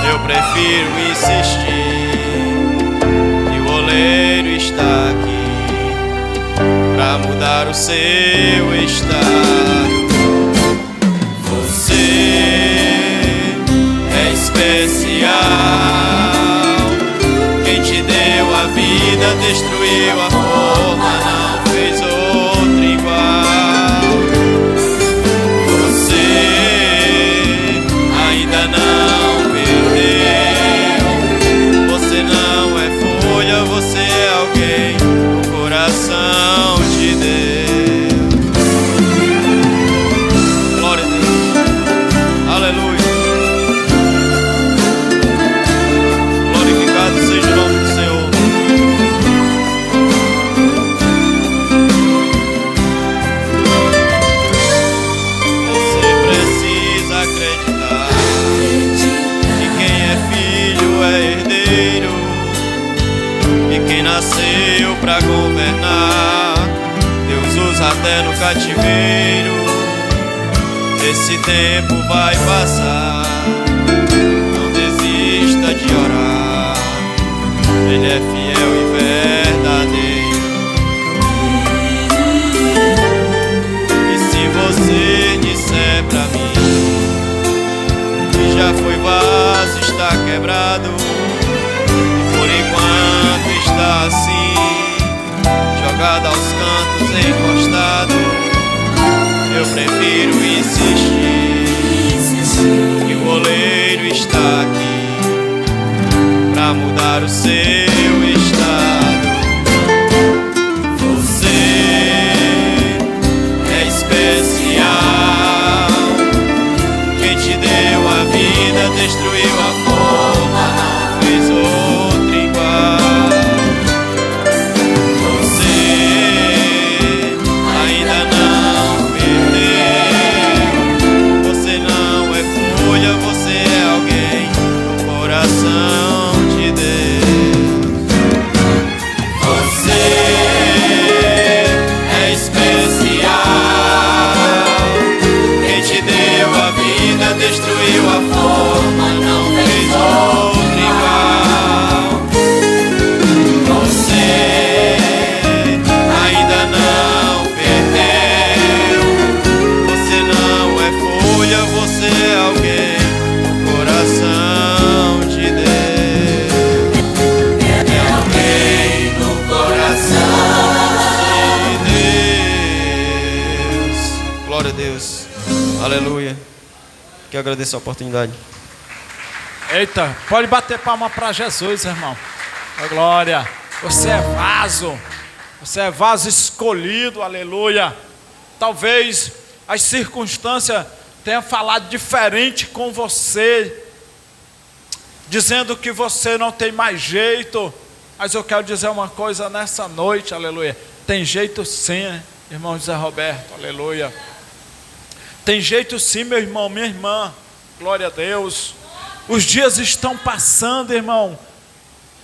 eu prefiro insistir que o oleiro está aqui pra mudar o seu estado. Você é especial, quem te deu a vida destruiu a forma, não fez outra igual. Você ainda não perdeu, você não é folha, você é alguém, o coração de Deus. Glória a Deus, aleluia. Glorificado seja o nome do Senhor. Você precisa acreditar que quem é filho é herdeiro, e quem nasceu pra governar, Deus usa até no cativeiro. Esse tempo vai passar, não desista de orar, Ele é fiel e verdadeiro. E se você disser pra mim que já foi vaso, está quebrado, e por enquanto está assim, jogado aos cantos, encostado, eu prefiro insistir que o oleiro está aqui pra mudar o seu estado. Você é especial, quem te deu a vida destruiu a forma, não fez outra igual. Você ainda não perdeu, você não é folha, você é alguém, o coração de Deus. Você é especial, quem te deu a vida destruiu a forma, não fez outra igual. Você ainda não perdeu, você não é folha, você é alguém, o coração de Deus. É alguém no coração de Deus. Glória a Deus, aleluia. Que agradeço a oportunidade. Eita, pode bater palma para Jesus, irmão. A glória. Você é vaso. Você é vaso escolhido, aleluia. Talvez as circunstâncias tenham falado diferente com você, dizendo que você não tem mais jeito. Mas eu quero dizer uma coisa nessa noite, aleluia. Tem jeito sim, irmão José Roberto, aleluia. Tem jeito sim, meu irmão, minha irmã. Glória a Deus. Os dias estão passando, irmão.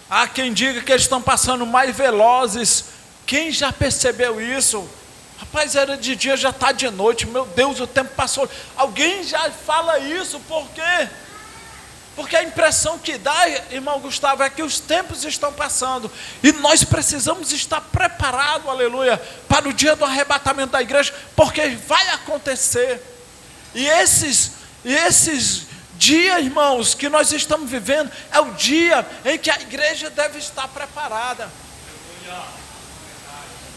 Há quem diga que eles estão passando mais velozes. Quem já percebeu isso? Rapaz, era de dia, já está de noite. Meu Deus, o tempo passou. Alguém já fala isso, por quê? Porque a impressão que dá, irmão Gustavo, é que os tempos estão passando. E nós precisamos estar preparados, aleluia, para o dia do arrebatamento da igreja, porque vai acontecer. E esses dia, irmãos, que nós estamos vivendo, é o dia em que a igreja deve estar preparada.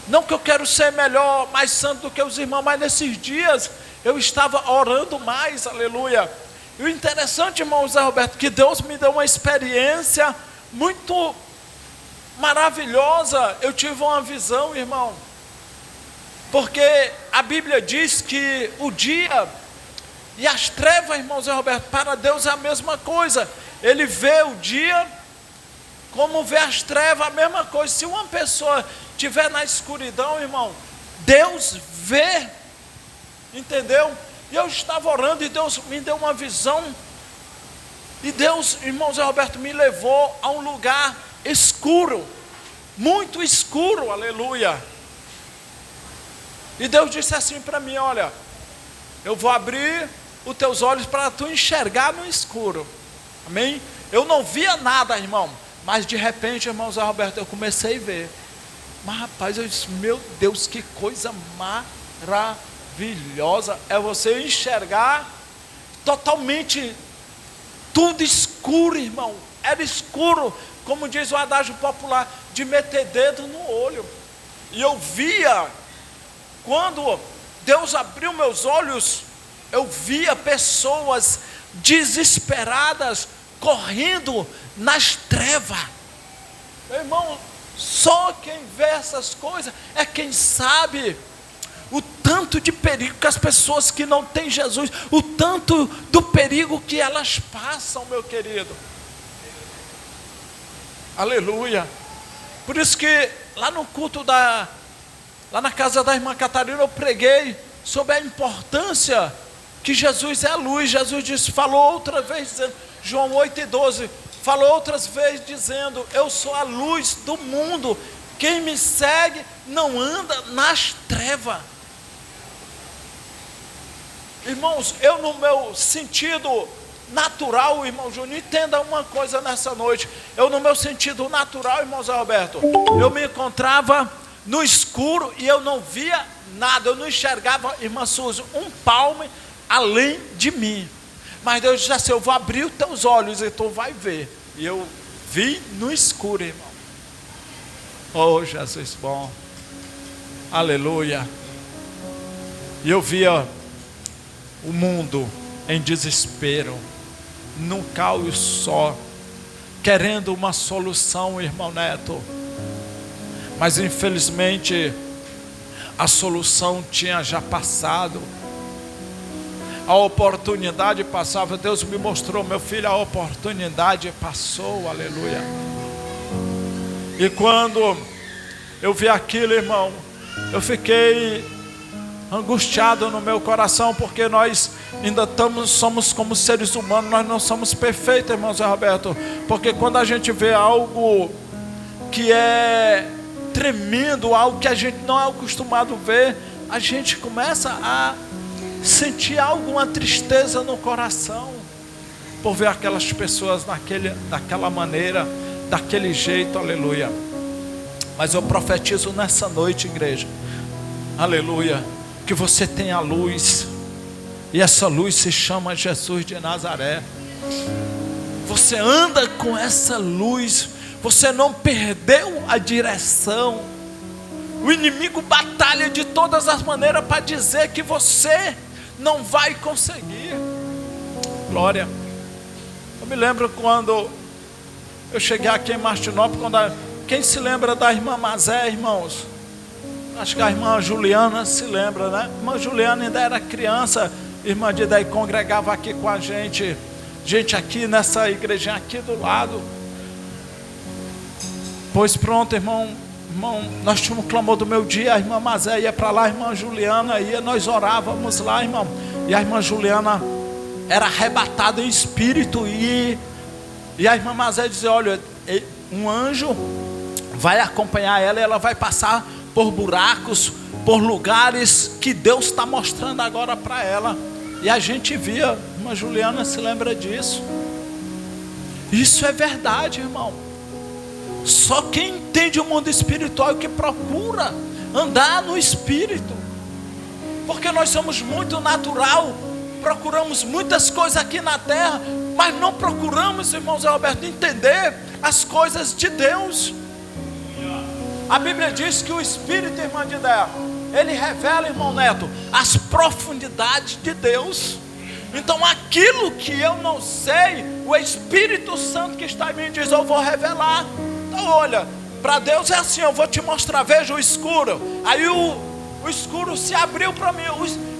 Não que eu quero ser melhor, mais santo do que os irmãos, mas nesses dias eu estava orando mais, aleluia. E o interessante, irmão Zé Roberto, que Deus me deu uma experiência muito maravilhosa. Eu tive uma visão, irmão, porque a Bíblia diz que o dia e as trevas, irmão Zé Roberto, para Deus é a mesma coisa. Ele vê o dia como vê as trevas, a mesma coisa. Se uma pessoa estiver na escuridão, irmão, Deus vê, entendeu? E eu estava orando e Deus me deu uma visão. E Deus, irmão Zé Roberto, me levou a um lugar escuro, muito escuro, aleluia. E Deus disse assim para mim: olha, eu vou abrir os teus olhos para tu enxergar no escuro, amém? Eu não via nada, irmão, mas de repente, irmão Zé Roberto, eu comecei a ver. Mas rapaz, eu disse: meu Deus, que coisa maravilhosa é você enxergar totalmente tudo escuro, irmão. Era escuro, como diz o adágio popular, de meter dedo no olho. E eu via, quando Deus abriu meus olhos, eu via pessoas desesperadas, correndo nas trevas. Meu irmão, só quem vê essas coisas é quem sabe o tanto de perigo que as pessoas que não têm Jesus, o tanto do perigo que elas passam, meu querido. Aleluia. Por isso que lá no culto lá na casa da irmã Catarina, eu preguei sobre a importância que Jesus é a luz. Jesus disse, falou outra vez, dizendo, João 8:12, falou outras vezes dizendo, eu sou a luz do mundo, quem me segue não anda nas trevas. Irmãos, eu no meu sentido natural, irmão Júnior, entenda uma coisa nessa noite, eu no meu sentido natural, irmão Zé Roberto, eu me encontrava no escuro e eu não via nada, eu não enxergava, irmã Suzy, um palmo além de mim. Mas Deus disse assim, eu vou abrir os teus olhos e tu vai ver. E eu vi no escuro, irmão. Oh, Jesus bom. Aleluia. E eu via o mundo em desespero, num caos só, querendo uma solução, irmão Neto. Mas infelizmente a solução tinha já passado. A oportunidade passava. Deus me mostrou, meu filho, a oportunidade passou, aleluia. E quando eu vi aquilo, irmão, eu fiquei angustiado no meu coração, porque nós ainda somos como seres humanos, nós não somos perfeitos, irmão Zé Roberto, porque quando a gente vê algo que é tremendo, algo que a gente não é acostumado a ver, a gente começa a sentir alguma tristeza no coração, por ver aquelas pessoas daquela maneira, daquele jeito, aleluia. Mas eu profetizo nessa noite, igreja, aleluia, que você tem a luz, e essa luz se chama Jesus de Nazaré. Você anda com essa luz, você não perdeu a direção. O inimigo batalha de todas as maneiras para dizer que você não vai conseguir. Glória. Eu me lembro quando eu cheguei aqui em Martinópolis, quem se lembra da irmã Mazé, irmãos? Acho que a irmã Juliana se lembra, né? A irmã Juliana ainda era criança, irmã de daí congregava aqui com a gente aqui nessa igrejinha aqui do lado. Pois pronto, irmão, nós tínhamos um clamor do meu dia, a irmã Mazé ia para lá, a irmã Juliana ia, nós orávamos lá, irmão, e a irmã Juliana era arrebatada em espírito, e a irmã Mazé dizia, olha, um anjo vai acompanhar ela, e ela vai passar por buracos, por lugares que Deus está mostrando agora para ela. E a gente via, a irmã Juliana se lembra disso. Isso é verdade, irmão. Só quem entende o mundo espiritual é que procura andar no espírito, porque nós somos muito natural, procuramos muitas coisas aqui na terra, mas não procuramos, irmão Zé Roberto, entender as coisas de Deus. A Bíblia diz que o Espírito, irmã de Déa, ele revela, irmão Neto, as profundidades de Deus. Então aquilo que eu não sei, O Espírito Santo que está em mim diz: eu vou revelar. Então olha, para Deus é assim: eu vou te mostrar, veja o escuro. Aí o escuro se abriu para mim.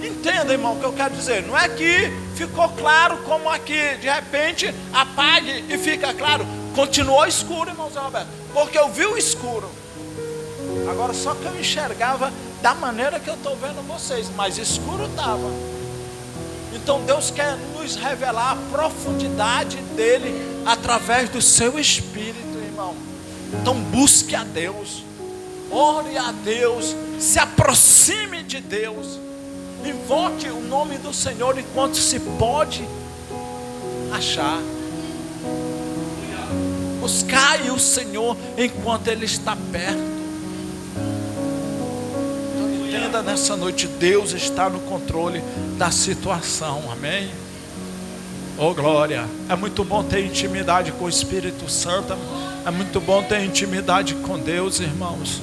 Entenda, irmão, o que eu quero dizer. Não é que ficou claro como aqui, de repente apague e fica claro. Continuou escuro, irmão Zé Roberto, porque eu vi o escuro. Agora só que eu enxergava da maneira que eu estou vendo vocês, mas escuro estava. Então Deus quer nos revelar a profundidade dele através do seu Espírito, irmão. Então busque a Deus, ore a Deus, se aproxime de Deus, invoque o nome do Senhor enquanto se pode achar. Buscai o Senhor enquanto Ele está perto. Entenda nessa noite, Deus está no controle da situação, amém? Oh glória, é muito bom ter intimidade com o Espírito Santo, é muito bom ter intimidade com Deus, irmãos.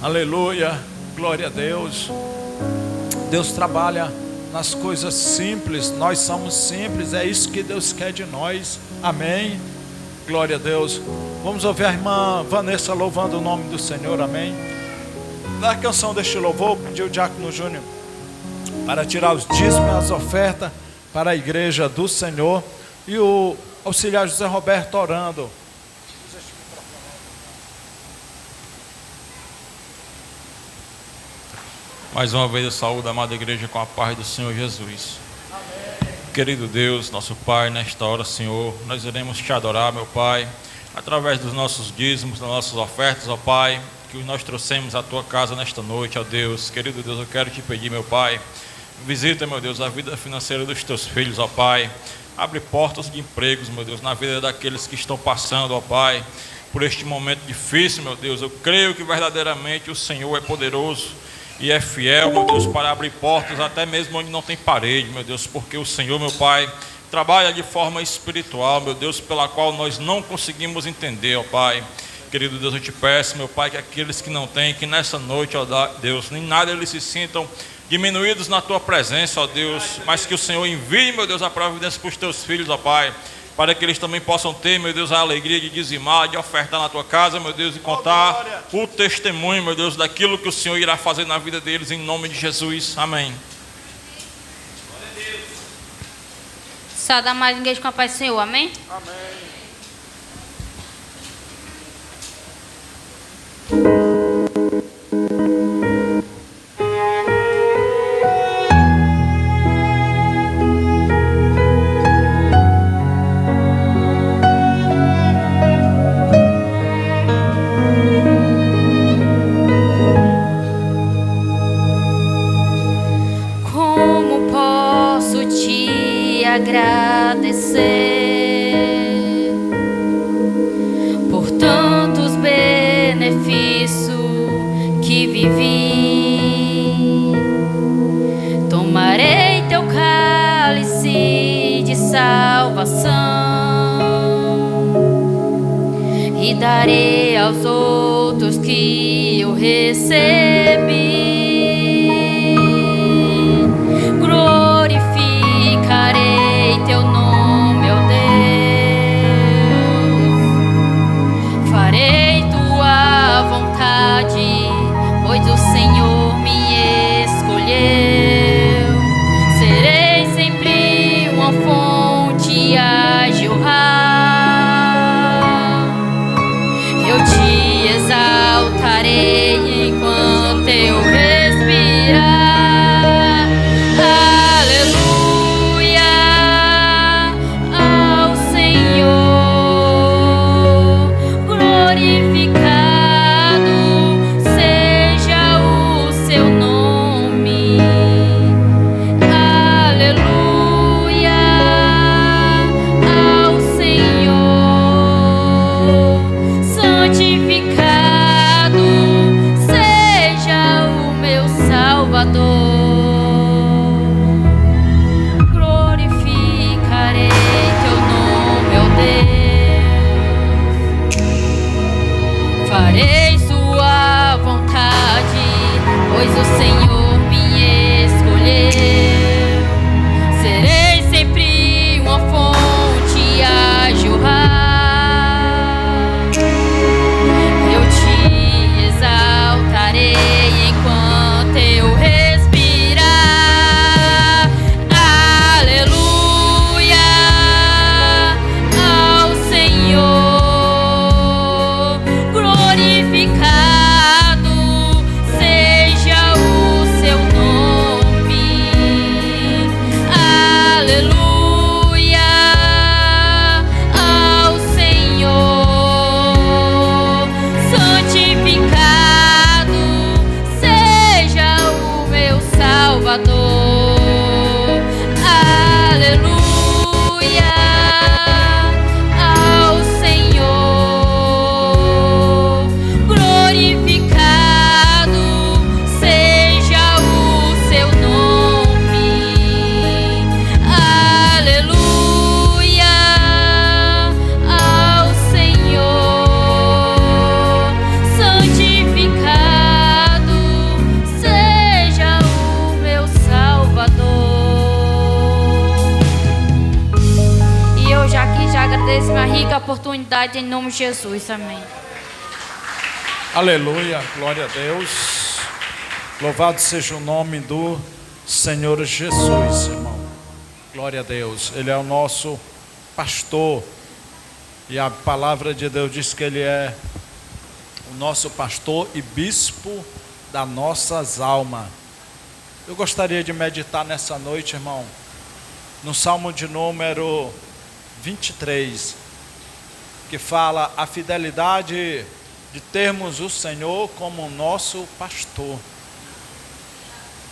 Aleluia, glória a Deus. Deus trabalha nas coisas simples, nós somos simples, é isso que Deus quer de nós, amém? Glória a Deus. Vamos ouvir a irmã Vanessa louvando o nome do Senhor, amém? Na canção deste louvor, pediu o Diácono Júnior para tirar os dízimos e as ofertas para a igreja do Senhor, e o auxiliar José Roberto orando. Mais uma vez eu saúdo a amada igreja com a paz do Senhor Jesus. Amém. Querido Deus, nosso Pai, nesta hora, Senhor, nós iremos te adorar, meu Pai, através dos nossos dízimos, das nossas ofertas, ó Pai, que nós trouxemos à tua casa nesta noite, ó Deus. Querido Deus, eu quero te pedir, meu Pai, visita, meu Deus, a vida financeira dos teus filhos, ó Pai. Abre portas de empregos, meu Deus, na vida daqueles que estão passando, ó Pai, por este momento difícil, meu Deus. Eu creio que verdadeiramente o Senhor é poderoso e é fiel, meu Deus, para abrir portas até mesmo onde não tem parede, meu Deus, porque o Senhor, meu Pai, trabalha de forma espiritual, meu Deus, pela qual nós não conseguimos entender, ó Pai. Querido Deus, eu te peço, meu Pai, que aqueles que não têm, que nessa noite, ó Deus, nem nada eles se sintam diminuídos na tua presença, ó Deus, mas que o Senhor envie, meu Deus, a providência para os teus filhos, ó Pai, para que eles também possam ter, meu Deus, a alegria de dizimar, de ofertar na tua casa, meu Deus, e contar o testemunho, meu Deus, daquilo que o Senhor irá fazer na vida deles, em nome de Jesus, amém. Saúde a mais igreja com a paz do Senhor, amém? Amém. Como posso te agradecer por tantos benefícios que vivi? Tomarei teu cálice de salvação e darei aos outros que eu recebi. Glorificarei teu nome, ó Deus. Farei tua vontade, pois o Senhor me escolheu. Serei sempre uma fonte a jorrar. Eu te exaltarei enquanto eu rezo. oportunidade em nome de Jesus. Amém. Aleluia, glória a Deus. Louvado seja o nome do Senhor Jesus, irmão. Glória a Deus. Ele é o nosso pastor. E a palavra de Deus diz que Ele é o nosso pastor e bispo das nossas almas. Eu gostaria de meditar nessa noite, irmão, no Salmo de número 23, que fala a fidelidade de termos o Senhor como nosso pastor.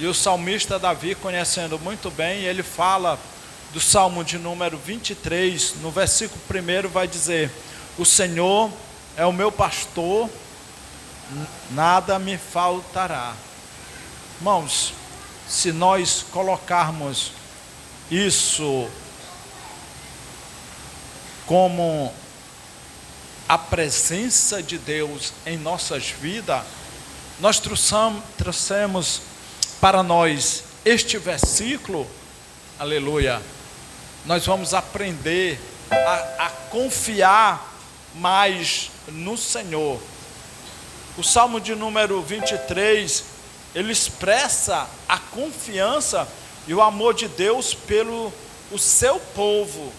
E o salmista Davi, conhecendo muito bem, ele fala do Salmo de número 23, no versículo 1 vai dizer: o Senhor é o meu pastor, nada me faltará. Irmãos, se nós colocarmos isso como a presença de Deus em nossas vidas, nós trouxemos para nós este versículo, aleluia, nós vamos aprender a confiar mais no Senhor. O Salmo de número 23, ele expressa a confiança e o amor de Deus pelo o seu povo.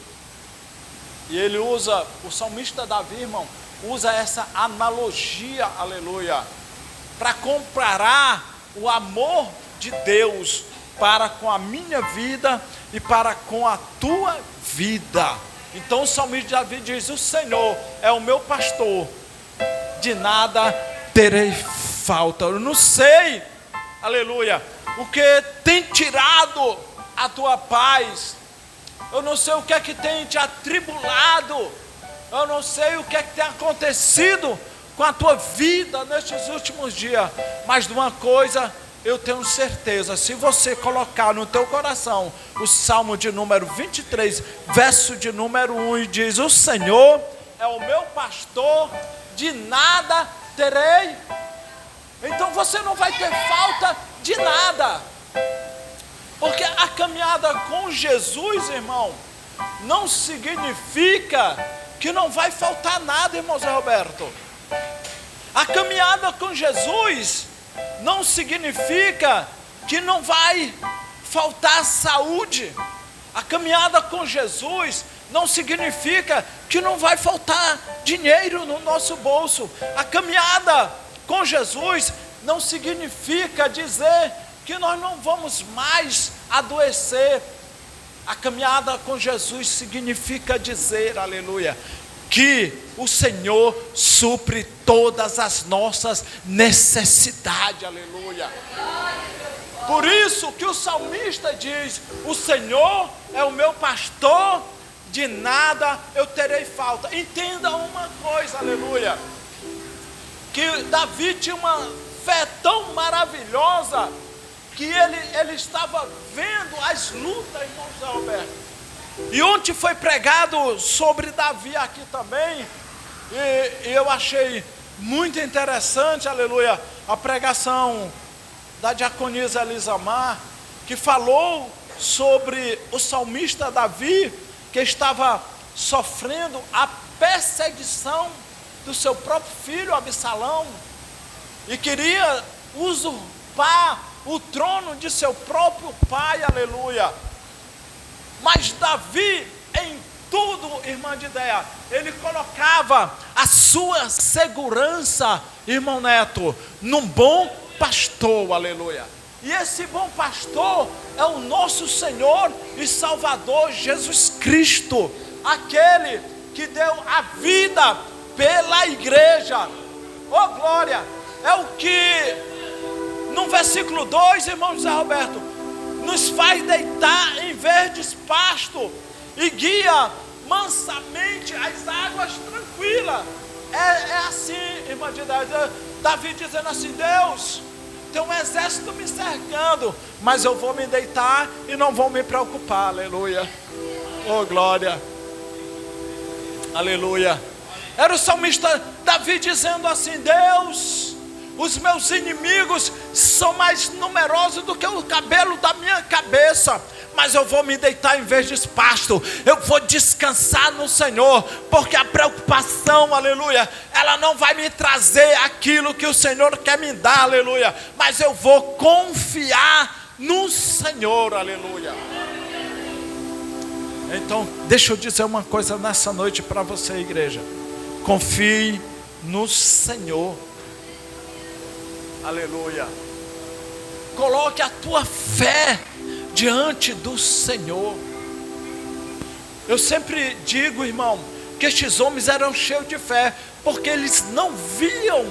E ele usa, o salmista Davi, irmão, usa essa analogia, aleluia, para comparar o amor de Deus para com a minha vida e para com a tua vida. Então o salmista Davi diz: o Senhor é o meu pastor, de nada terei falta. Eu não sei, aleluia, o que tem tirado a tua paz. Eu não sei o que é que tem te atribulado. Eu não sei o que é que tem acontecido com a tua vida nestes últimos dias. Mas de uma coisa eu tenho certeza: se você colocar no teu coração o Salmo de número 23, verso de número 1, e diz: o Senhor é o meu pastor, de nada terei. Então você não vai ter falta de nada. Porque a caminhada com Jesus, irmão, não significa que não vai faltar nada, irmão Zé Roberto. A caminhada com Jesus não significa que não vai faltar saúde. A caminhada com Jesus não significa que não vai faltar dinheiro no nosso bolso. A caminhada com Jesus não significa dizer que nós não vamos mais adoecer. A caminhada com Jesus significa dizer, aleluia, que o Senhor supre todas as nossas necessidades, aleluia. Por isso que o salmista diz: o Senhor é o meu pastor, de nada eu terei falta. Entenda uma coisa, aleluia, que Davi tinha uma fé tão maravilhosa que ele estava vendo as lutas, irmão Zé Roberto. E ontem foi pregado sobre Davi aqui também, e eu achei muito interessante, aleluia, a pregação da diaconisa Elisamar, que falou sobre o salmista Davi, que estava sofrendo a perseguição do seu próprio filho Absalão, e queria usurpar o trono de seu próprio pai, aleluia. Mas Davi, em tudo, irmã de ideia, ele colocava a sua segurança, irmão Neto, num bom pastor, aleluia. E esse bom pastor é o nosso Senhor e Salvador Jesus Cristo, aquele que deu a vida pela igreja. Oh glória! É o que no versículo 2, irmão José Roberto, nos faz deitar em verdes pastos e guia mansamente as águas tranquilas. É assim, irmã de Deus, Davi dizendo assim: Deus, tem um exército me cercando, mas eu vou me deitar e não vou me preocupar, aleluia. Oh glória, aleluia. Era o salmista Davi dizendo assim: Deus, os meus inimigos são mais numerosos do que o cabelo da minha cabeça, mas eu vou me deitar em verdes pastos, eu vou descansar no Senhor, porque a preocupação, aleluia, ela não vai me trazer aquilo que o Senhor quer me dar, aleluia, mas eu vou confiar no Senhor, aleluia. Então, deixa eu dizer uma coisa nessa noite para você, igreja. Confie no Senhor. Aleluia. Coloque a tua fé diante do Senhor. Eu sempre digo, irmão, que estes homens eram cheios de fé, porque eles não viam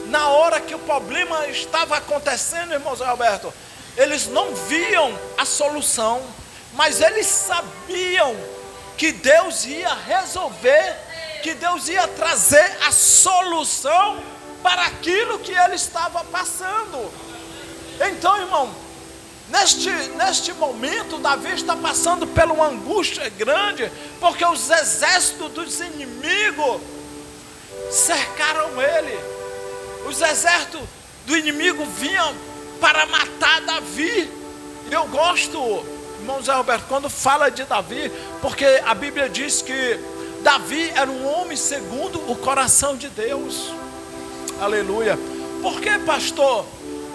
na hora que o problema estava acontecendo, irmão Zé Roberto. Eles não viam a solução, mas eles sabiam que Deus ia resolver, que Deus ia trazer a solução para aquilo que ele estava passando. Então, irmão, neste momento, Davi está passando por uma angústia grande, porque os exércitos dos inimigos cercaram ele. Os exércitos do inimigo vinham para matar Davi. Eu gosto, irmão Zé Roberto, quando fala de Davi, porque a Bíblia diz que Davi era um homem segundo o coração de Deus. Aleluia. Por que, pastor?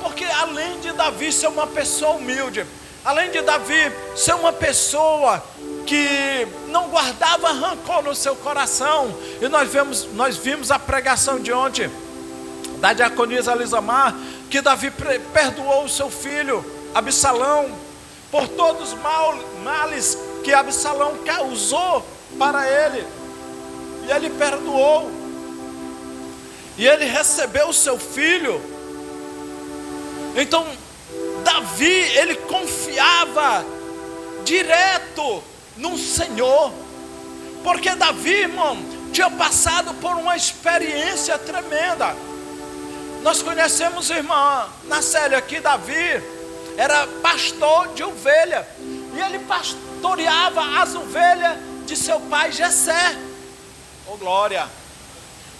Porque além de Davi ser uma pessoa humilde, além de Davi ser uma pessoa que não guardava rancor no seu coração, e nós vimos a pregação de ontem da diaconisa Elisamar, que Davi perdoou o seu filho Absalão por todos os males que Absalão causou para ele, e ele perdoou, e ele recebeu o seu filho. Então Davi, ele confiava direto no Senhor, porque Davi, irmão, tinha passado por uma experiência tremenda. Nós conhecemos, irmã Nacélia, que Davi era pastor de ovelha, e ele pastoreava as ovelhas de seu pai Jessé. Oh glória!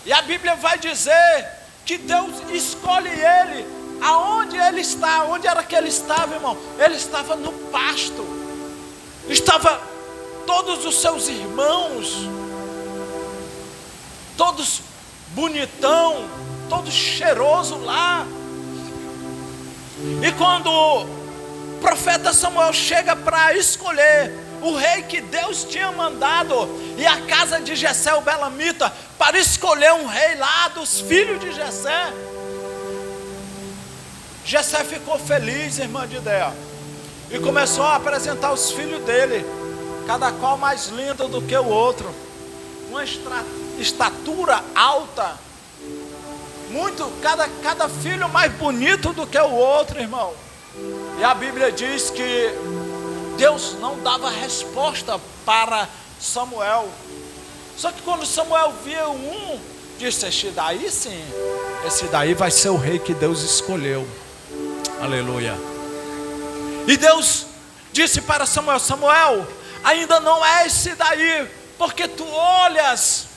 E a Bíblia vai dizer que Deus escolhe ele. Aonde ele está? Onde era que ele estava, irmão? Ele estava no pasto. Estava todos os seus irmãos, todos bonitão, todos cheiroso lá. E quando o profeta Samuel chega para escolher o rei que Deus tinha mandado, e a casa de Jessé o Belamita, para escolher um rei lá dos filhos de Jessé, Jessé ficou feliz, irmã de Déa, e começou a apresentar os filhos dele, cada qual mais lindo do que o outro, uma estatura alta, cada filho mais bonito do que o outro, irmão. E a Bíblia diz que Deus não dava resposta para Samuel. Só que quando Samuel via disse: esse daí sim, esse daí vai ser o rei que Deus escolheu. Aleluia. E Deus disse para Samuel: Samuel, ainda não é esse daí, porque tu olhas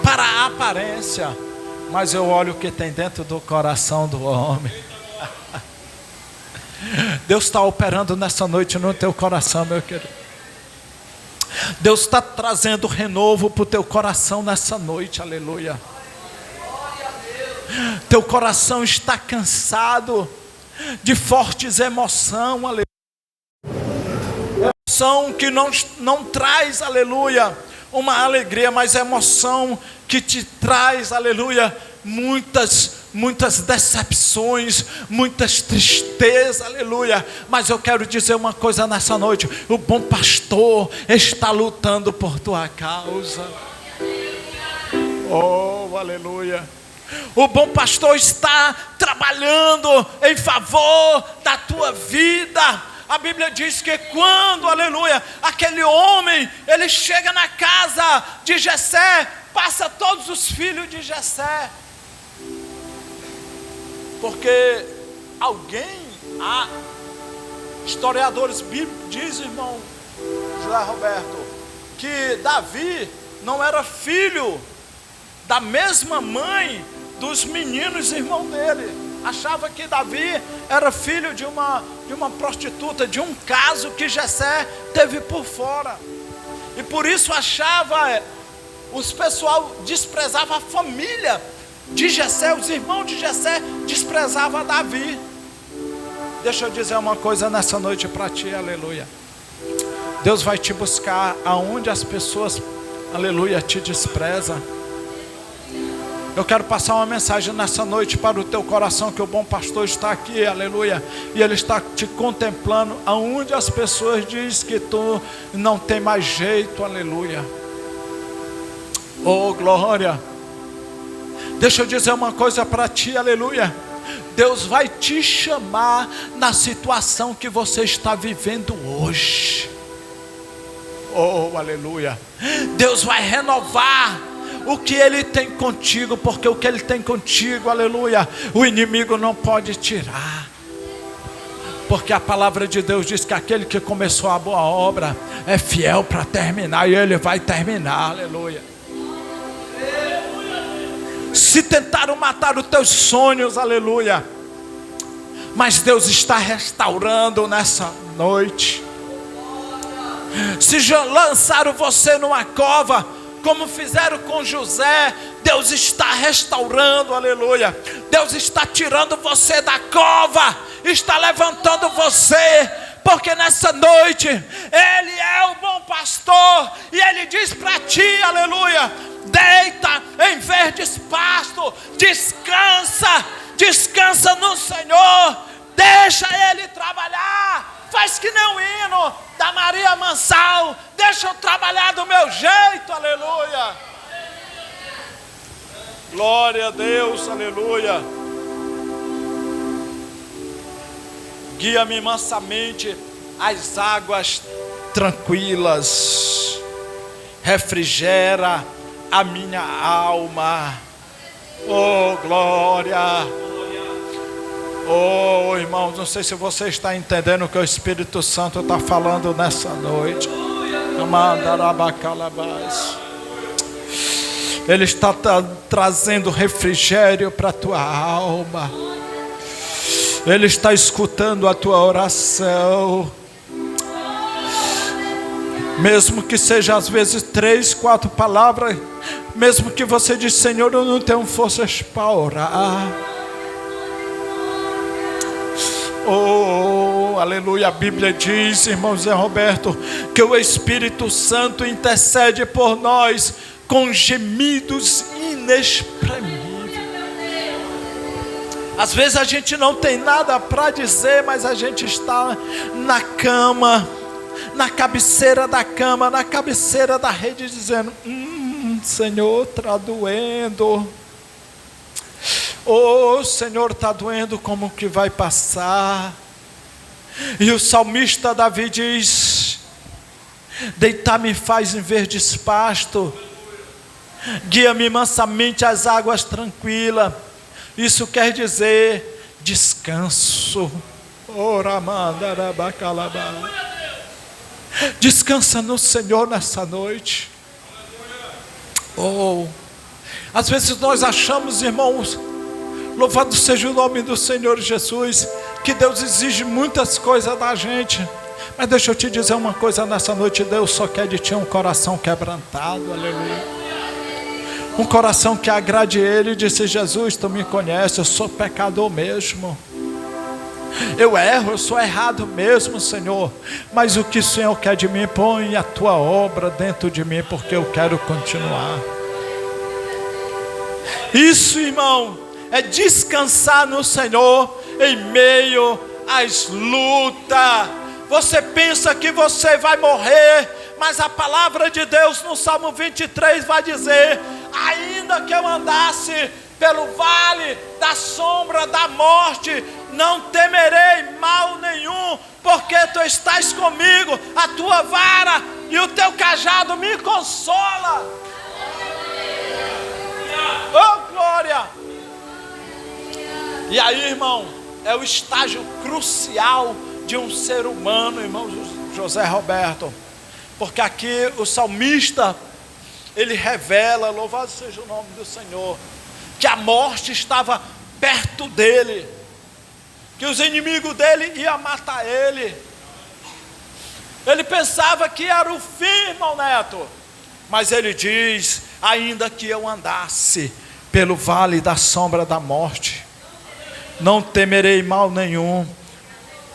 para a aparência, mas eu olho o que tem dentro do coração do homem. Deus está operando nessa noite no teu coração, meu querido. Deus está trazendo renovo para o teu coração nessa noite, aleluia. Teu coração está cansado de fortes emoções, aleluia. Emoção que não traz, aleluia, uma alegria, mas emoção que te traz, aleluia, muitas decepções, muitas tristezas, aleluia. Mas eu quero dizer uma coisa nessa noite: o bom pastor está lutando por tua causa. Oh, aleluia. O bom pastor está trabalhando em favor da tua vida. A Bíblia diz que quando, aleluia, aquele homem, ele chega na casa de Jessé, passa todos os filhos de Jessé. Porque historiadores bíblicos dizem, irmão José Roberto, que Davi não era filho da mesma mãe dos meninos irmãos dele. achava que Davi era filho de uma prostituta, de um caso que Jessé teve por fora. E por isso os pessoal desprezava a família de Jessé, os irmãos de Jessé desprezavam Davi. Deixa eu dizer uma coisa nessa noite para ti, aleluia. Deus vai te buscar aonde as pessoas, aleluia, te desprezam. Eu quero passar uma mensagem nessa noite para o teu coração, que o bom pastor está aqui, aleluia, e ele está te contemplando aonde as pessoas dizem que tu não tem mais jeito, aleluia. Oh, glória. Deixa eu dizer uma coisa para ti, aleluia. Deus vai te chamar na situação que você está vivendo hoje. Oh, aleluia. Deus vai renovar o que Ele tem contigo, porque o que Ele tem contigo, aleluia, o inimigo não pode tirar. Porque a palavra de Deus diz que aquele que começou a boa obra é fiel para terminar, e Ele vai terminar, aleluia. Se tentaram matar os teus sonhos, aleluia, mas Deus está restaurando nessa noite. Se lançaram você numa cova, como fizeram com José, Deus está restaurando, aleluia. Deus está tirando você da cova, está levantando você, porque nessa noite Ele é o bom pastor, e Ele diz para ti, aleluia: deita em verdes pastos, descansa no Senhor, deixa Ele trabalhar. Faz que nem o hino da Maria Mansal: deixa eu trabalhar do meu jeito, aleluia. Glória a Deus, aleluia. Guia-me mansamente às águas tranquilas, refrigera a minha alma. Oh, glória. Oh, irmãos, não sei se você está entendendo o que o Espírito Santo está falando nessa noite. Ele está trazendo refrigério para a tua alma. Ele está escutando a tua oração. Mesmo que seja às vezes 3, 4 palavras, mesmo que você diz: Senhor, eu não tenho forças para orar. Oh, aleluia. A Bíblia diz, irmão Zé Roberto, que o Espírito Santo intercede por nós com gemidos inexprimíveis. Às vezes a gente não tem nada para dizer, mas a gente está na cama, na cabeceira da cama, na cabeceira da rede, dizendo: Senhor, está doendo. Oh, Senhor, está doendo, como que vai passar? E o salmista Davi diz: deitar-me faz em verdes pastos, guia-me mansamente às águas tranquilas. Isso quer dizer descanso. Descansa no Senhor nessa noite. Oh, às vezes nós achamos, irmãos, louvado seja o nome do Senhor Jesus, que Deus exige muitas coisas da gente. Mas deixa eu te dizer uma coisa nessa noite: Deus só quer de ti um coração quebrantado, aleluia. Um coração que agrade Ele. Disse: Jesus, tu me conheces, eu sou pecador mesmo. Eu erro, eu sou errado mesmo, Senhor. Mas o que o Senhor quer de mim? Põe a tua obra dentro de mim, porque eu quero continuar. Isso, irmão, é descansar no Senhor em meio às lutas. Você pensa que você vai morrer, mas a palavra de Deus no Salmo 23 vai dizer: ainda que eu andasse pelo vale da sombra da morte, não temerei mal nenhum, porque tu estás comigo, a tua vara e o teu cajado me consola. Oh, glória! E aí, irmão, é o estágio crucial de um ser humano, irmão José Roberto, porque aqui o salmista, ele revela, louvado seja o nome do Senhor, que a morte estava perto dele, que os inimigos dele iam matar ele. Ele pensava que era o fim, irmão Neto. Mas ele diz: ainda que eu andasse pelo vale da sombra da morte, não temerei mal nenhum,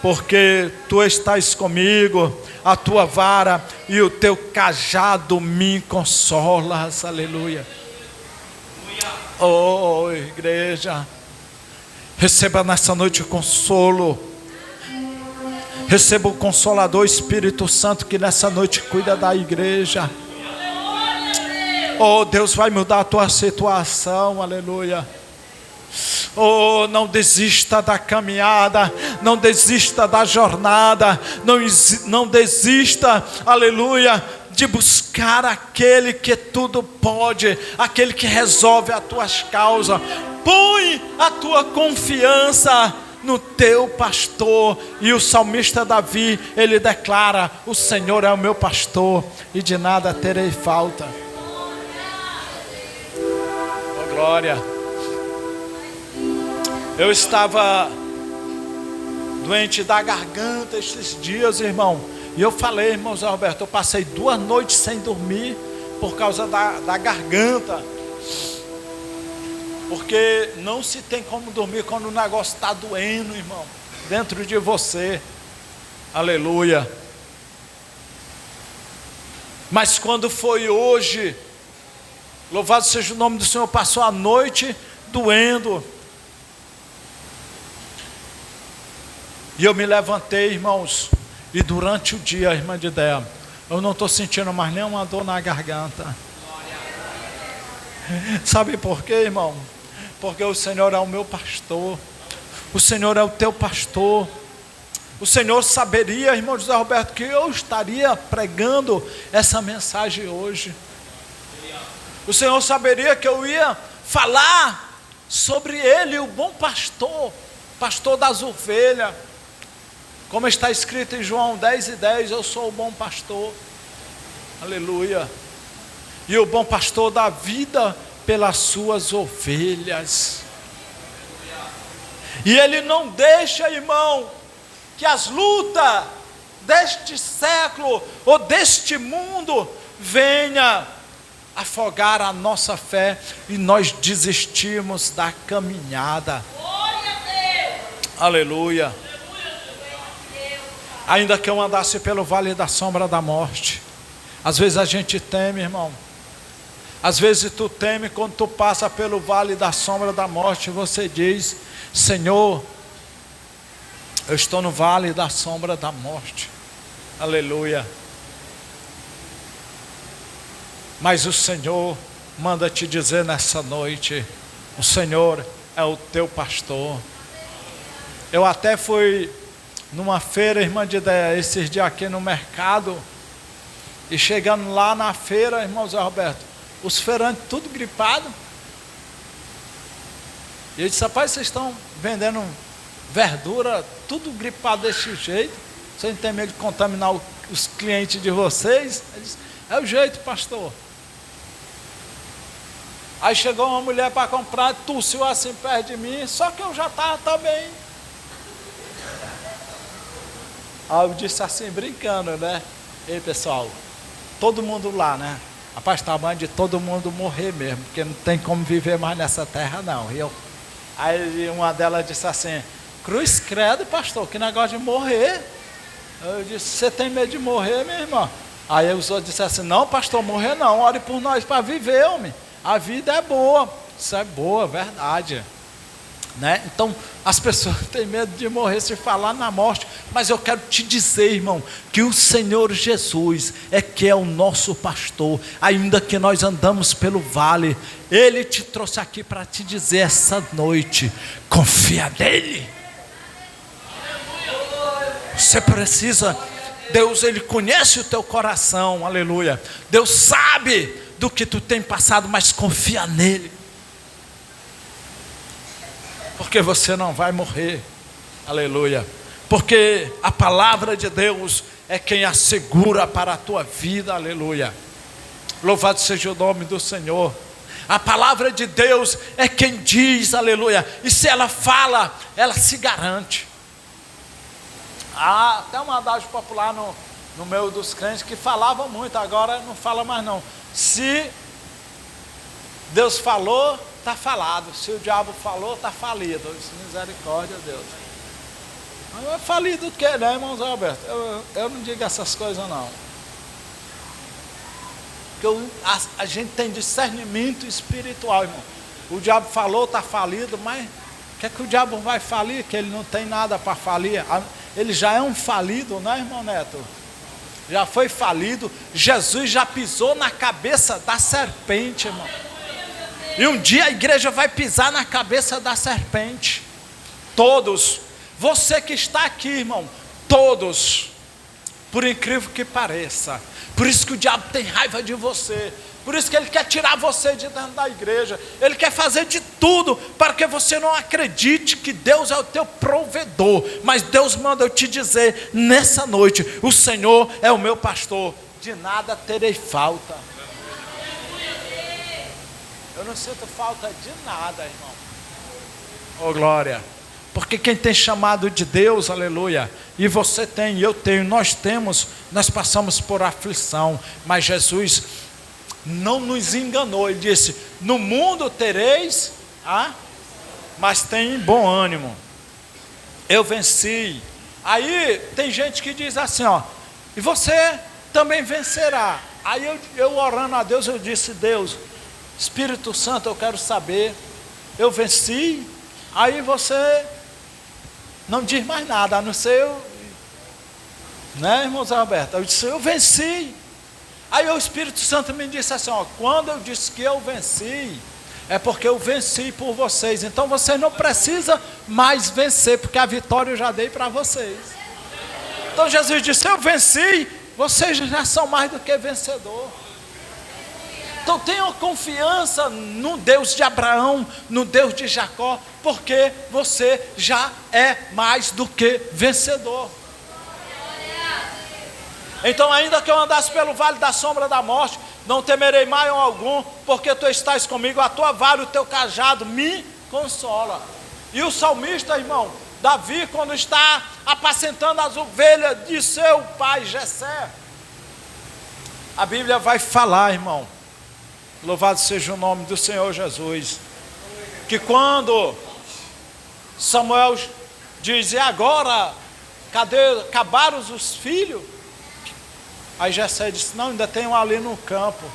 porque tu estás comigo, a tua vara e o teu cajado me consolas. Aleluia. Oh, igreja, receba nessa noite o consolo. Receba o Consolador Espírito Santo, que nessa noite cuida da igreja. Oh, Deus vai mudar a tua situação. Aleluia. Oh, não desista da caminhada, não desista da jornada, não desista, aleluia, de buscar aquele que tudo pode, aquele que resolve as tuas causas. Põe a tua confiança no teu pastor. E o salmista Davi, ele declara: o Senhor é o meu pastor e de nada terei falta. Oh, glória. Eu estava doente da garganta esses dias, irmão. E eu falei, irmão Zé Roberto, eu passei 2 noites sem dormir por causa da garganta. Porque não se tem como dormir quando o negócio está doendo, irmão, dentro de você. Aleluia. Mas quando foi hoje, louvado seja o nome do Senhor, passou a noite doendo. E eu me levantei, irmãos, e durante o dia, irmã de Déa, eu não estou sentindo mais nenhuma dor na garganta. Sabe por quê, irmão? Porque o Senhor é o meu pastor. O Senhor é o teu pastor. O Senhor saberia, irmão José Roberto, que eu estaria pregando essa mensagem hoje. O Senhor saberia que eu ia falar sobre Ele, o bom pastor, pastor das ovelhas. Como está escrito em João 10:10, eu sou o bom pastor. Aleluia. E o bom pastor dá vida pelas suas ovelhas. E Ele não deixa, irmão, que as lutas deste século ou deste mundo venha afogar a nossa fé e nós desistimos da caminhada. Aleluia. Ainda que eu andasse pelo vale da sombra da morte. Às vezes a gente teme, irmão. Às vezes tu teme quando tu passa pelo vale da sombra da morte. Você diz: Senhor, eu estou no vale da sombra da morte. Aleluia. Mas o Senhor manda te dizer nessa noite: o Senhor é o teu pastor. Eu até fui numa feira, irmã de Déa, esses dias aqui no mercado. E chegando lá na feira, irmão Zé Roberto, os feirantes tudo gripado. E eu disse: rapaz, vocês estão vendendo verdura tudo gripado desse jeito? Vocês não tem medo de contaminar os clientes de vocês? Ele disse: é o jeito, pastor. Aí chegou uma mulher para comprar, tossiu assim perto de mim, só que eu já estava também. Aí eu disse assim, brincando, né? Ei, pessoal, todo mundo lá, né? Rapaz, está bom de todo mundo morrer mesmo, porque não tem como viver mais nessa terra, não. Aí uma delas disse assim: cruz credo, pastor, que negócio de morrer. Eu disse: você tem medo de morrer, minha irmã? Aí os outros disseram assim: não, pastor, morrer não, ore por nós para viver, homem. A vida é boa. Isso é boa, verdade. Né? Então, as pessoas têm medo de morrer se falar na morte. Mas eu quero te dizer, irmão, que o Senhor Jesus é que é o nosso pastor. Ainda que nós andamos pelo vale, Ele te trouxe aqui para te dizer essa noite: confia nele. Você precisa. Deus, Ele conhece o teu coração, aleluia. Deus sabe do que tu tem passado, mas confia nele. Porque você não vai morrer, aleluia. Porque a palavra de Deus é quem assegura para a tua vida, aleluia. Louvado seja o nome do Senhor. A palavra de Deus é quem diz, aleluia. E se ela fala, ela se garante. Há até um adágio popular no meio dos crentes que falavam muito, agora não fala mais não. Se Deus falou, está falado. Se o diabo falou, está falido. Misericórdia, Deus. Mas falido o quê, né, irmãos Alberto? Eu não digo essas coisas não. Porque a gente tem discernimento espiritual, irmão. O diabo falou, está falido, mas o que é que o diabo vai falir? Que ele não tem nada para falir. Ele já é um falido, né, irmão Neto? Já foi falido. Jesus já pisou na cabeça da serpente, irmão. E um dia a igreja vai pisar na cabeça da serpente. Todos. Você que está aqui, irmão. Todos. Por incrível que pareça. Por isso que o diabo tem raiva de você. Por isso que ele quer tirar você de dentro da igreja. Ele quer fazer de tudo para que você não acredite que Deus é o teu provedor. Mas Deus manda eu te dizer nessa noite: o Senhor é o meu pastor. De nada terei falta. Eu não sinto falta de nada, irmão. Oh, glória. Porque quem tem chamado de Deus, aleluia, e você tem, eu tenho, nós temos, nós passamos por aflição, mas Jesus não nos enganou. Ele disse: no mundo tereis, mas tem bom ânimo. Eu venci. Aí tem gente que diz assim, ó, e você também vencerá. Aí eu orando a Deus, eu disse: Deus, Espírito Santo, eu quero saber, eu venci. Aí você não diz mais nada, a não ser eu, né, irmãos Alberto? Eu disse: eu venci. Aí o Espírito Santo me disse assim, ó, quando eu disse que eu venci, é porque eu venci por vocês. Então vocês não precisam mais vencer, porque a vitória eu já dei para vocês. Então Jesus disse: eu venci, vocês já são mais do que vencedor. Então tenham confiança no Deus de Abraão, no Deus de Jacó, porque você já é mais do que vencedor. Então, ainda que eu andasse pelo vale da sombra da morte, não temerei mal algum, porque tu estás comigo, a tua vara e o teu cajado me consola. E o salmista, irmão, Davi, quando está apacentando as ovelhas de seu pai Jessé, a Bíblia vai falar, irmão, louvado seja o nome do Senhor Jesus, que quando Samuel diz: e agora, acabaram os filhos? Aí Jessé disse: não, ainda tem um ali no campo,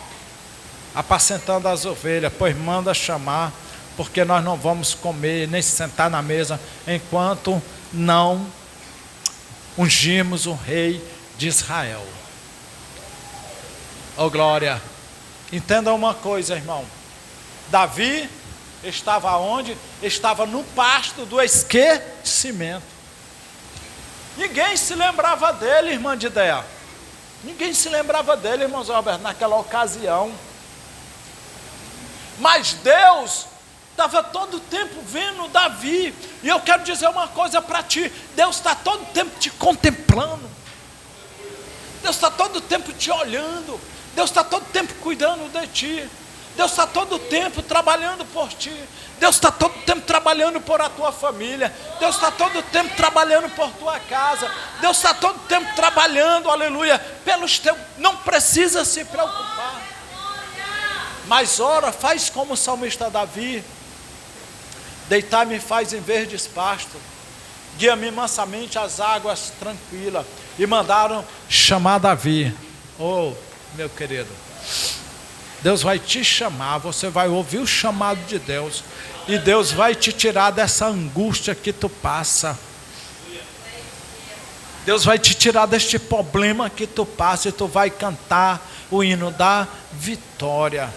apacentando as ovelhas. Pois manda chamar, porque nós não vamos comer, nem sentar na mesa, enquanto não ungimos o rei de Israel. Oh, glória! Entenda uma coisa, irmão. Davi estava onde? Estava no pasto do esquecimento. Ninguém se lembrava dele, irmã de Déa. Ninguém se lembrava dele, irmãos Alberto, naquela ocasião. Mas Deus estava todo o tempo vendo Davi. E eu quero dizer uma coisa para ti: Deus está todo o tempo te contemplando. Deus está todo o tempo te olhando. Deus está todo o tempo cuidando de ti. Deus está todo o tempo trabalhando por ti. Deus está todo o tempo trabalhando por a tua família. Deus está todo o tempo trabalhando por tua casa. Deus está todo o tempo trabalhando, aleluia, pelos teus. Não precisa se preocupar. Mas ora, faz como o salmista Davi: deitar-me faz em verdes pastos, guia-me mansamente às águas tranquilas. E mandaram chamar Davi. Oh, meu querido, Deus vai te chamar, você vai ouvir o chamado de Deus, e Deus vai te tirar dessa angústia que tu passa. Deus vai te tirar deste problema que tu passa, e tu vai cantar o hino da vitória.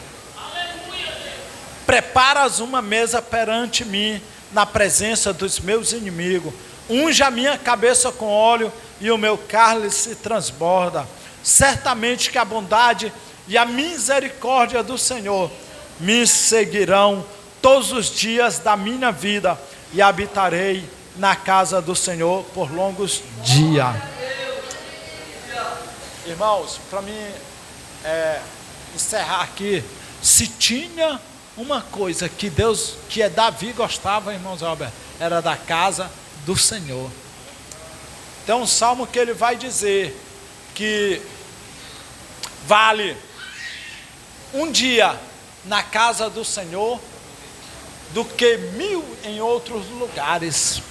Preparas uma mesa perante mim, na presença dos meus inimigos. Unge a minha cabeça com óleo, e o meu cálice transborda. Certamente que a bondade e a misericórdia do Senhor me seguirão todos os dias da minha vida, e habitarei na casa do Senhor por longos dias. Irmãos, para mim encerrar aqui, se tinha uma coisa que Deus, que Davi gostava, irmãos Roberto, era da casa do Senhor. Tem um salmo que ele vai dizer que vale um dia na casa do Senhor do que 1000 em outros lugares.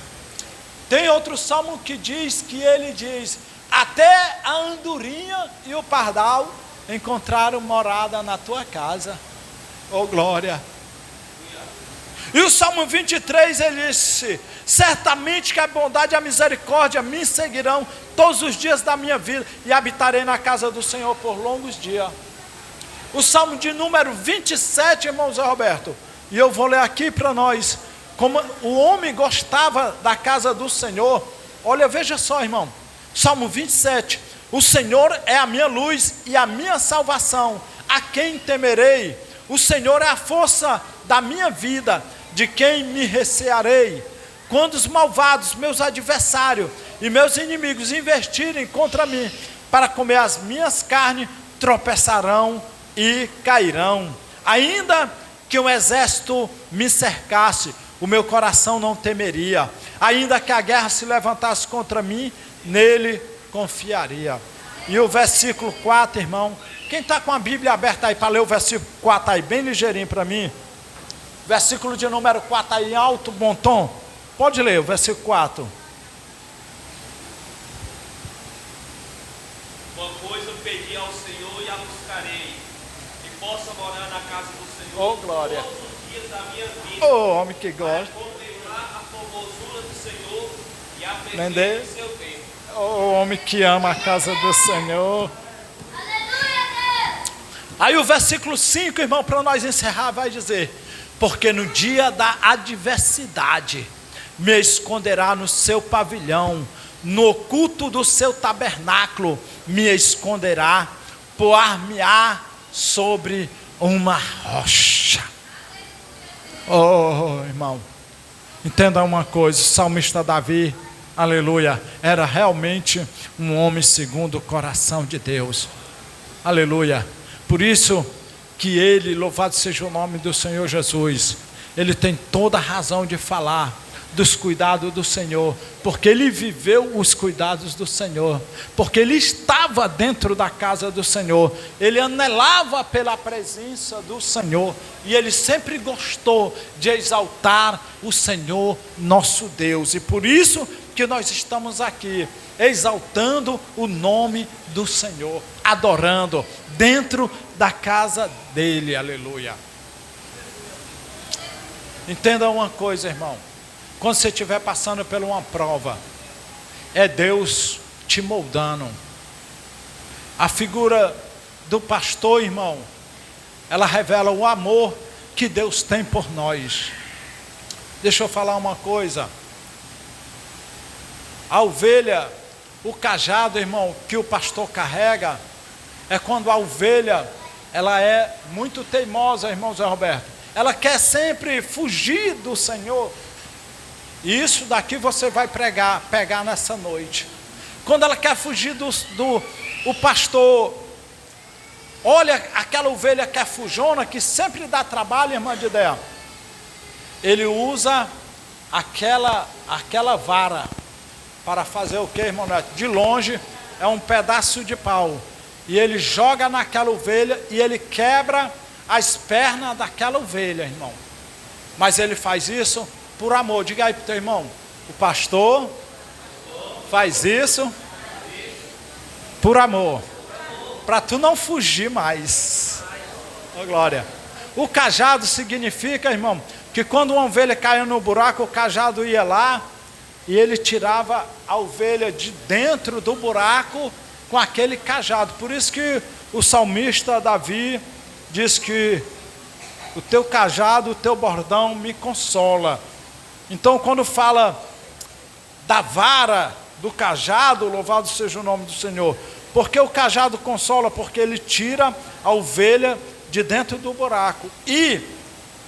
Tem outro salmo que diz, até a andorinha e o pardal encontraram morada na tua casa. Oh glória! E o Salmo 23, ele disse: certamente que a bondade e a misericórdia me seguirão todos os dias da minha vida, e habitarei na casa do Senhor por longos dias. O Salmo de número 27, irmãos Roberto, e eu vou ler aqui para nós, como o homem gostava da casa do Senhor. Olha, veja só, irmão, Salmo 27, o Senhor é a minha luz e a minha salvação, a quem temerei? O Senhor é a força da minha vida, de quem me recearei? Quando os malvados, meus adversários e meus inimigos investirem contra mim para comer as minhas carnes, tropeçarão e cairão. Ainda que um exército me cercasse, o meu coração não temeria. Ainda que a guerra se levantasse contra mim, nele confiaria. E o versículo 4, irmão, quem está com a Bíblia aberta aí para ler o versículo 4 aí, bem ligeirinho para mim. Versículo de número 4 aí, em alto, bom tom. Pode ler o versículo 4. Uma coisa eu pedi ao Senhor e a buscarei, que possa morar na casa do Senhor glória. todos os dias da minha vida. Homem que gosta. Contemplar a formosura do Senhor e a Entendeu? perfeição do seu tempo. Homem que ama a casa do Senhor. Aí o versículo 5, irmão, para nós encerrar, vai dizer: porque no dia da adversidade me esconderá no seu pavilhão, no oculto do seu tabernáculo me esconderá, pôr-me-á sobre uma rocha. Oh, irmão, entenda uma coisa, o salmista Davi, aleluia, era realmente um homem segundo o coração de Deus. Aleluia. Por isso que ele, louvado seja o nome do Senhor Jesus, ele tem toda a razão de falar dos cuidados do Senhor, porque ele viveu os cuidados do Senhor, porque ele estava dentro da casa do Senhor, ele anelava pela presença do Senhor, e ele sempre gostou de exaltar o Senhor nosso Deus, e por isso que nós estamos aqui, exaltando o nome do Senhor, adorando dentro da casa dele, aleluia. Entenda uma coisa, irmão, quando você estiver passando por uma prova, é Deus te moldando. A figura do pastor, irmão, ela revela o amor que Deus tem por nós. Deixa eu falar uma coisa. A ovelha, o cajado, irmão, que o pastor carrega, é quando a ovelha, ela é muito teimosa, irmão Zé Roberto. Ela quer sempre fugir do Senhor. E isso daqui você vai pegar nessa noite. Quando ela quer fugir o pastor, olha aquela ovelha que é fujona, que sempre dá trabalho, irmã de Déa. Ele usa aquela vara para fazer o que, irmão Neto? De longe é um pedaço de pau. E ele joga naquela ovelha e ele quebra as pernas daquela ovelha, irmão. Mas ele faz isso por amor. Diga aí para o teu irmão: o pastor faz isso por amor, para tu não fugir mais. Oh, glória. O cajado significa, irmão, que quando uma ovelha caía no buraco, o cajado ia lá e ele tirava a ovelha de dentro do buraco com aquele cajado. Por isso que o salmista Davi diz que o teu cajado, o teu bordão me consola. Então, quando fala da vara, do cajado, louvado seja o nome do Senhor. Porque o cajado consola? Porque ele tira a ovelha de dentro do buraco. E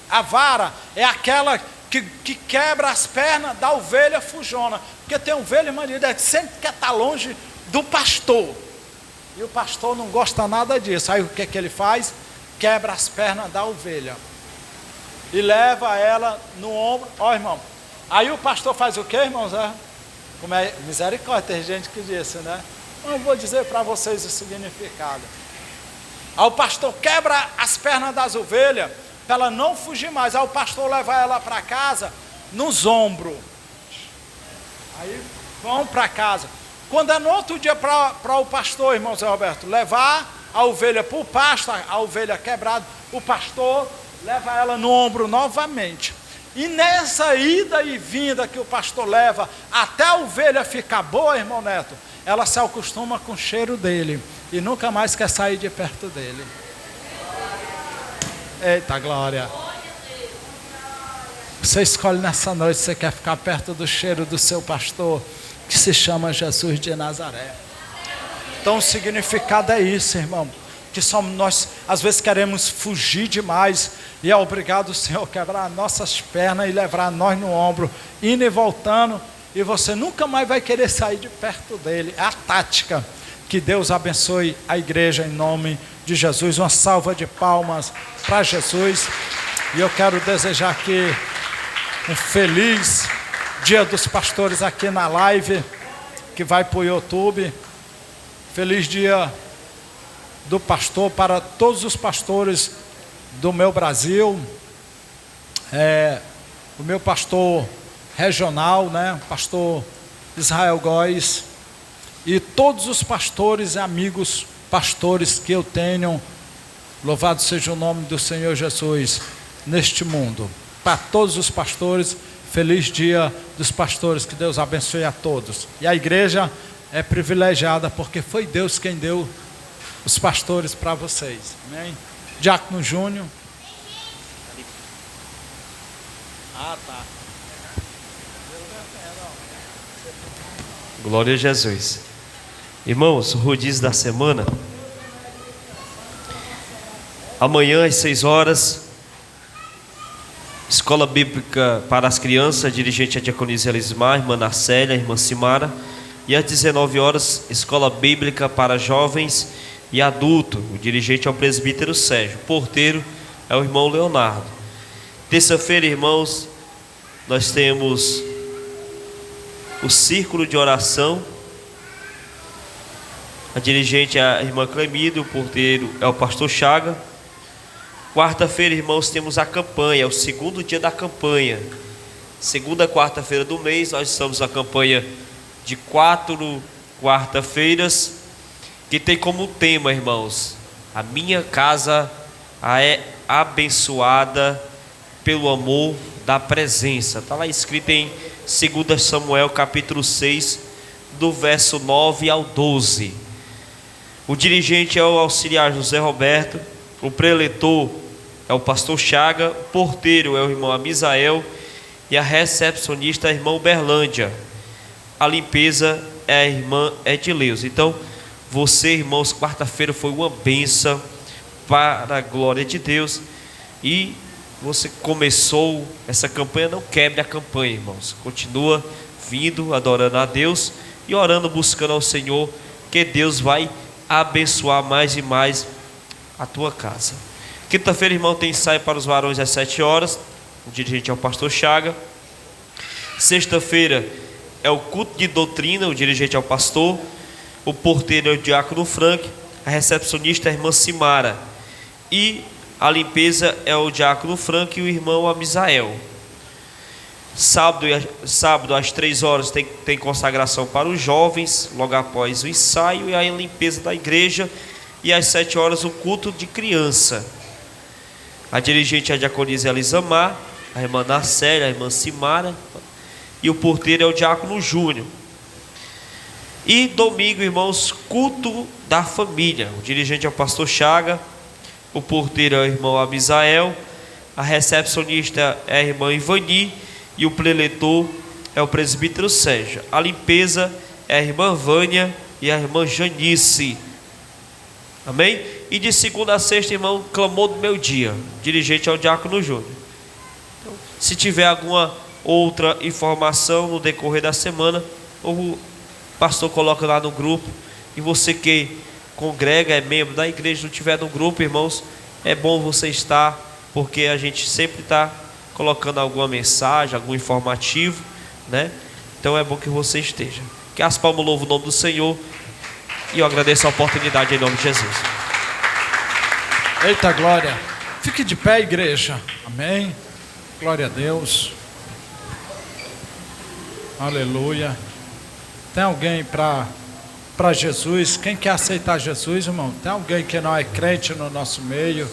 a vara é aquela que quebra as pernas da ovelha fujona. Porque tem ovelha, irmã, que sempre quer estar longe do pastor. E o pastor não gosta nada disso. Aí o que ele faz? Quebra as pernas da ovelha. e leva ela no ombro. Ó, irmão, aí o pastor faz o quê, irmãos? Como é misericórdia, tem gente que disse, né? Eu vou dizer para vocês o significado. Aí o pastor quebra as pernas das ovelhas para ela não fugir mais. Aí o pastor leva ela para casa nos ombros. Aí vão para casa. Quando é no outro dia para o pastor, irmão Zé Roberto, levar a ovelha para o pasto, a ovelha quebrada, o pastor leva ela no ombro novamente. E nessa ida e vinda que o pastor leva, até a ovelha ficar boa, irmão Neto, ela se acostuma com o cheiro dele e nunca mais quer sair de perto dele. Eita glória! Você escolhe nessa noite, você quer ficar perto do cheiro do seu pastor, que se chama Jesus de Nazaré. Então o significado é isso, irmão, que somos nós, às vezes queremos fugir demais, e é obrigado o Senhor quebrar nossas pernas e levar nós no ombro, indo e voltando, e você nunca mais vai querer sair de perto dele. É a tática. Que Deus abençoe a igreja em nome de Jesus. Uma salva de palmas para Jesus. E eu quero desejar aqui um feliz Dia dos Pastores aqui na live, que vai para o YouTube. Feliz Dia do Pastor para todos os pastores do meu Brasil. O meu pastor regional, né? Pastor Israel Góes, e todos os pastores e amigos pastores que eu tenho, louvado seja o nome do Senhor Jesus, neste mundo. Para todos os pastores, feliz Dia dos Pastores, que Deus abençoe a todos. E a igreja é privilegiada, porque foi Deus quem deu os pastores para vocês. Amém? Diácono Júnior. Tá. Glória a Jesus. Irmãos, o rodízio da semana. Amanhã às 6 horas, Escola Bíblica para as Crianças, dirigente a diaconisa Elismar, irmã Narcélia, irmã Simara. E às 19 horas, Escola Bíblica para Jovens e Adultos, o dirigente é o presbítero Sérgio, o porteiro é o irmão Leonardo. Terça-feira, irmãos, nós temos o círculo de oração. A dirigente é a irmã Clemide, o porteiro é o pastor Chaga. Quarta-feira, irmãos, temos a campanha, é o segundo dia da campanha. Segunda quarta-feira do mês, nós estamos na campanha de 4 quarta-feiras, que tem como tema, irmãos, a minha casa é abençoada pelo amor da presença. Está lá escrito em 2 Samuel capítulo 6, do verso 9 ao 12. O dirigente é o auxiliar José Roberto, o preletor é o pastor Chaga, o porteiro é o irmão Amisael e a recepcionista é a irmã Uberlândia. A limpeza é a irmã Edileuza. Então, você, irmãos, quarta-feira foi uma bênção para a glória de Deus. E você começou essa campanha, não quebre a campanha, irmãos. Continua vindo, adorando a Deus e orando, buscando ao Senhor, que Deus vai abençoar mais e mais a tua casa. Quinta-feira, irmão, tem ensaio para os varões às 7 horas. O dirigente é o pastor Chaga. Sexta-feira é o culto de doutrina. O dirigente é o pastor. O porteiro é o diácono Frank. A recepcionista é a irmã Simara. E a limpeza é o diácono Frank e o irmão Amisael. Sábado às 3 horas tem consagração para os jovens, logo após o ensaio e a limpeza da igreja. E às 7 horas o culto de criança. A dirigente é a diaconisa Elisamar, a irmã Narcélia, a irmã Simara, e o porteiro é o diácono Júnior. E domingo, irmãos, culto da família. O dirigente é o pastor Chaga, o porteiro é o irmão Abisael, a recepcionista é a irmã Ivani e o preletor é o presbítero Sérgio. A limpeza é a irmã Vânia e a irmã Janice. Amém? E de segunda a sexta, irmão, clamou do meu dia. O dirigente é o diácono Júnior. Então, se tiver alguma outra informação no decorrer da semana, o pastor coloca lá no grupo. E você que congrega, é membro da igreja, não tiver no grupo, irmãos, é bom você estar, porque a gente sempre está colocando alguma mensagem, algum informativo, né? Então é bom que você esteja. Que as palmas louvam o nome do Senhor. E eu agradeço a oportunidade em nome de Jesus. Eita glória. Fique de pé, igreja. Amém. Glória a Deus. Aleluia. Tem alguém para Jesus? Quem quer aceitar Jesus, irmão? Tem alguém que não é crente no nosso meio?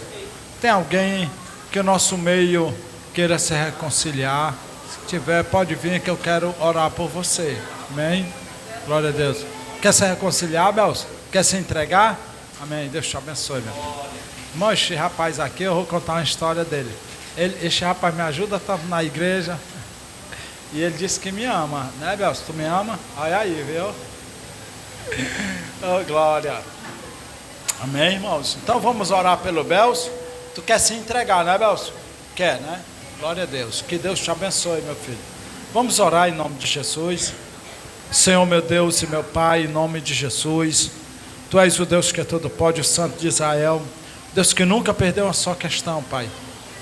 Tem alguém que o nosso meio queira se reconciliar? Se tiver, pode vir que eu quero orar por você. Amém? Glória a Deus. Quer se reconciliar, Belso? Quer se entregar? Amém. Deus te abençoe, meu. Irmão, este rapaz aqui, eu vou contar uma história dele. Este rapaz me ajuda, estava na igreja. E ele disse que me ama, né, Belso? Tu me ama? Olha aí, viu? Oh, glória. Amém, irmãos? Então vamos orar pelo Belso. Tu quer se entregar, né, Belso? Quer, né? Glória a Deus. Que Deus te abençoe, meu filho. Vamos orar em nome de Jesus. Senhor, meu Deus e meu Pai, em nome de Jesus. Tu és o Deus que é todo pode, o Santo de Israel. Deus que nunca perdeu uma só questão, Pai.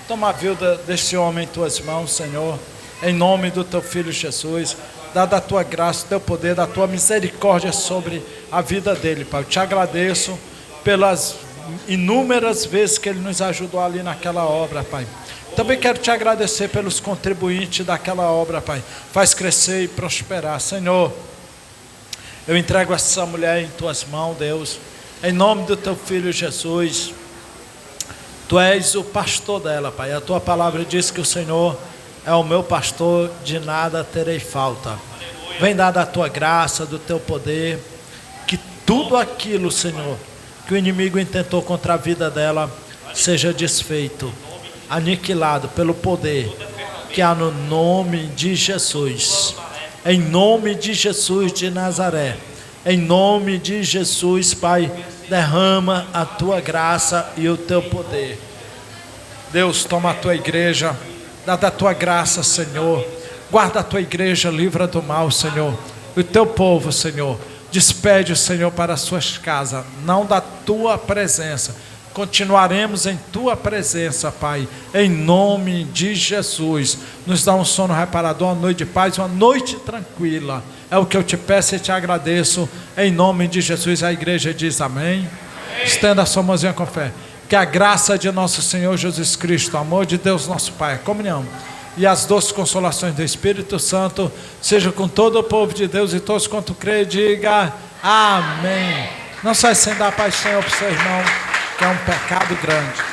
Toma a vida deste homem em tuas mãos, Senhor. Em nome do teu Filho Jesus. Dada a tua graça, o teu poder, da tua misericórdia sobre a vida dele, Pai. Eu te agradeço pelas inúmeras vezes que ele nos ajudou ali naquela obra, Pai. Também quero te agradecer pelos contribuintes daquela obra, Pai. Faz crescer e prosperar. Senhor, eu entrego essa mulher em tuas mãos, Deus. Em nome do teu Filho Jesus. Tu és o pastor dela, Pai. A tua palavra diz que o Senhor é o meu pastor, de nada terei falta. Vem dar da tua graça, do teu poder, que tudo aquilo, Senhor, que o inimigo intentou contra a vida dela, seja desfeito, aniquilado pelo poder que há no nome de Jesus. Em nome de Jesus de Nazaré. Em nome de Jesus, Pai, derrama a tua graça e o teu poder. Deus, toma a tua igreja, dá da tua graça, Senhor. Guarda a tua igreja, livra do mal, Senhor. O teu povo, Senhor, despede o Senhor para as suas casas, não da tua presença. Continuaremos em tua presença, Pai, em nome de Jesus. Nos dá um sono reparador, uma noite de paz, uma noite tranquila. É o que eu te peço e te agradeço, em nome de Jesus. A igreja diz amém. Estenda a sua mãozinha com fé. Que a graça de nosso Senhor Jesus Cristo, o amor de Deus nosso Pai, a comunhão e as doces consolações do Espírito Santo seja com todo o povo de Deus e todos quanto crê, diga amém. Não sai sem dar paz, Senhor, para o seu irmão, que é um pecado grande.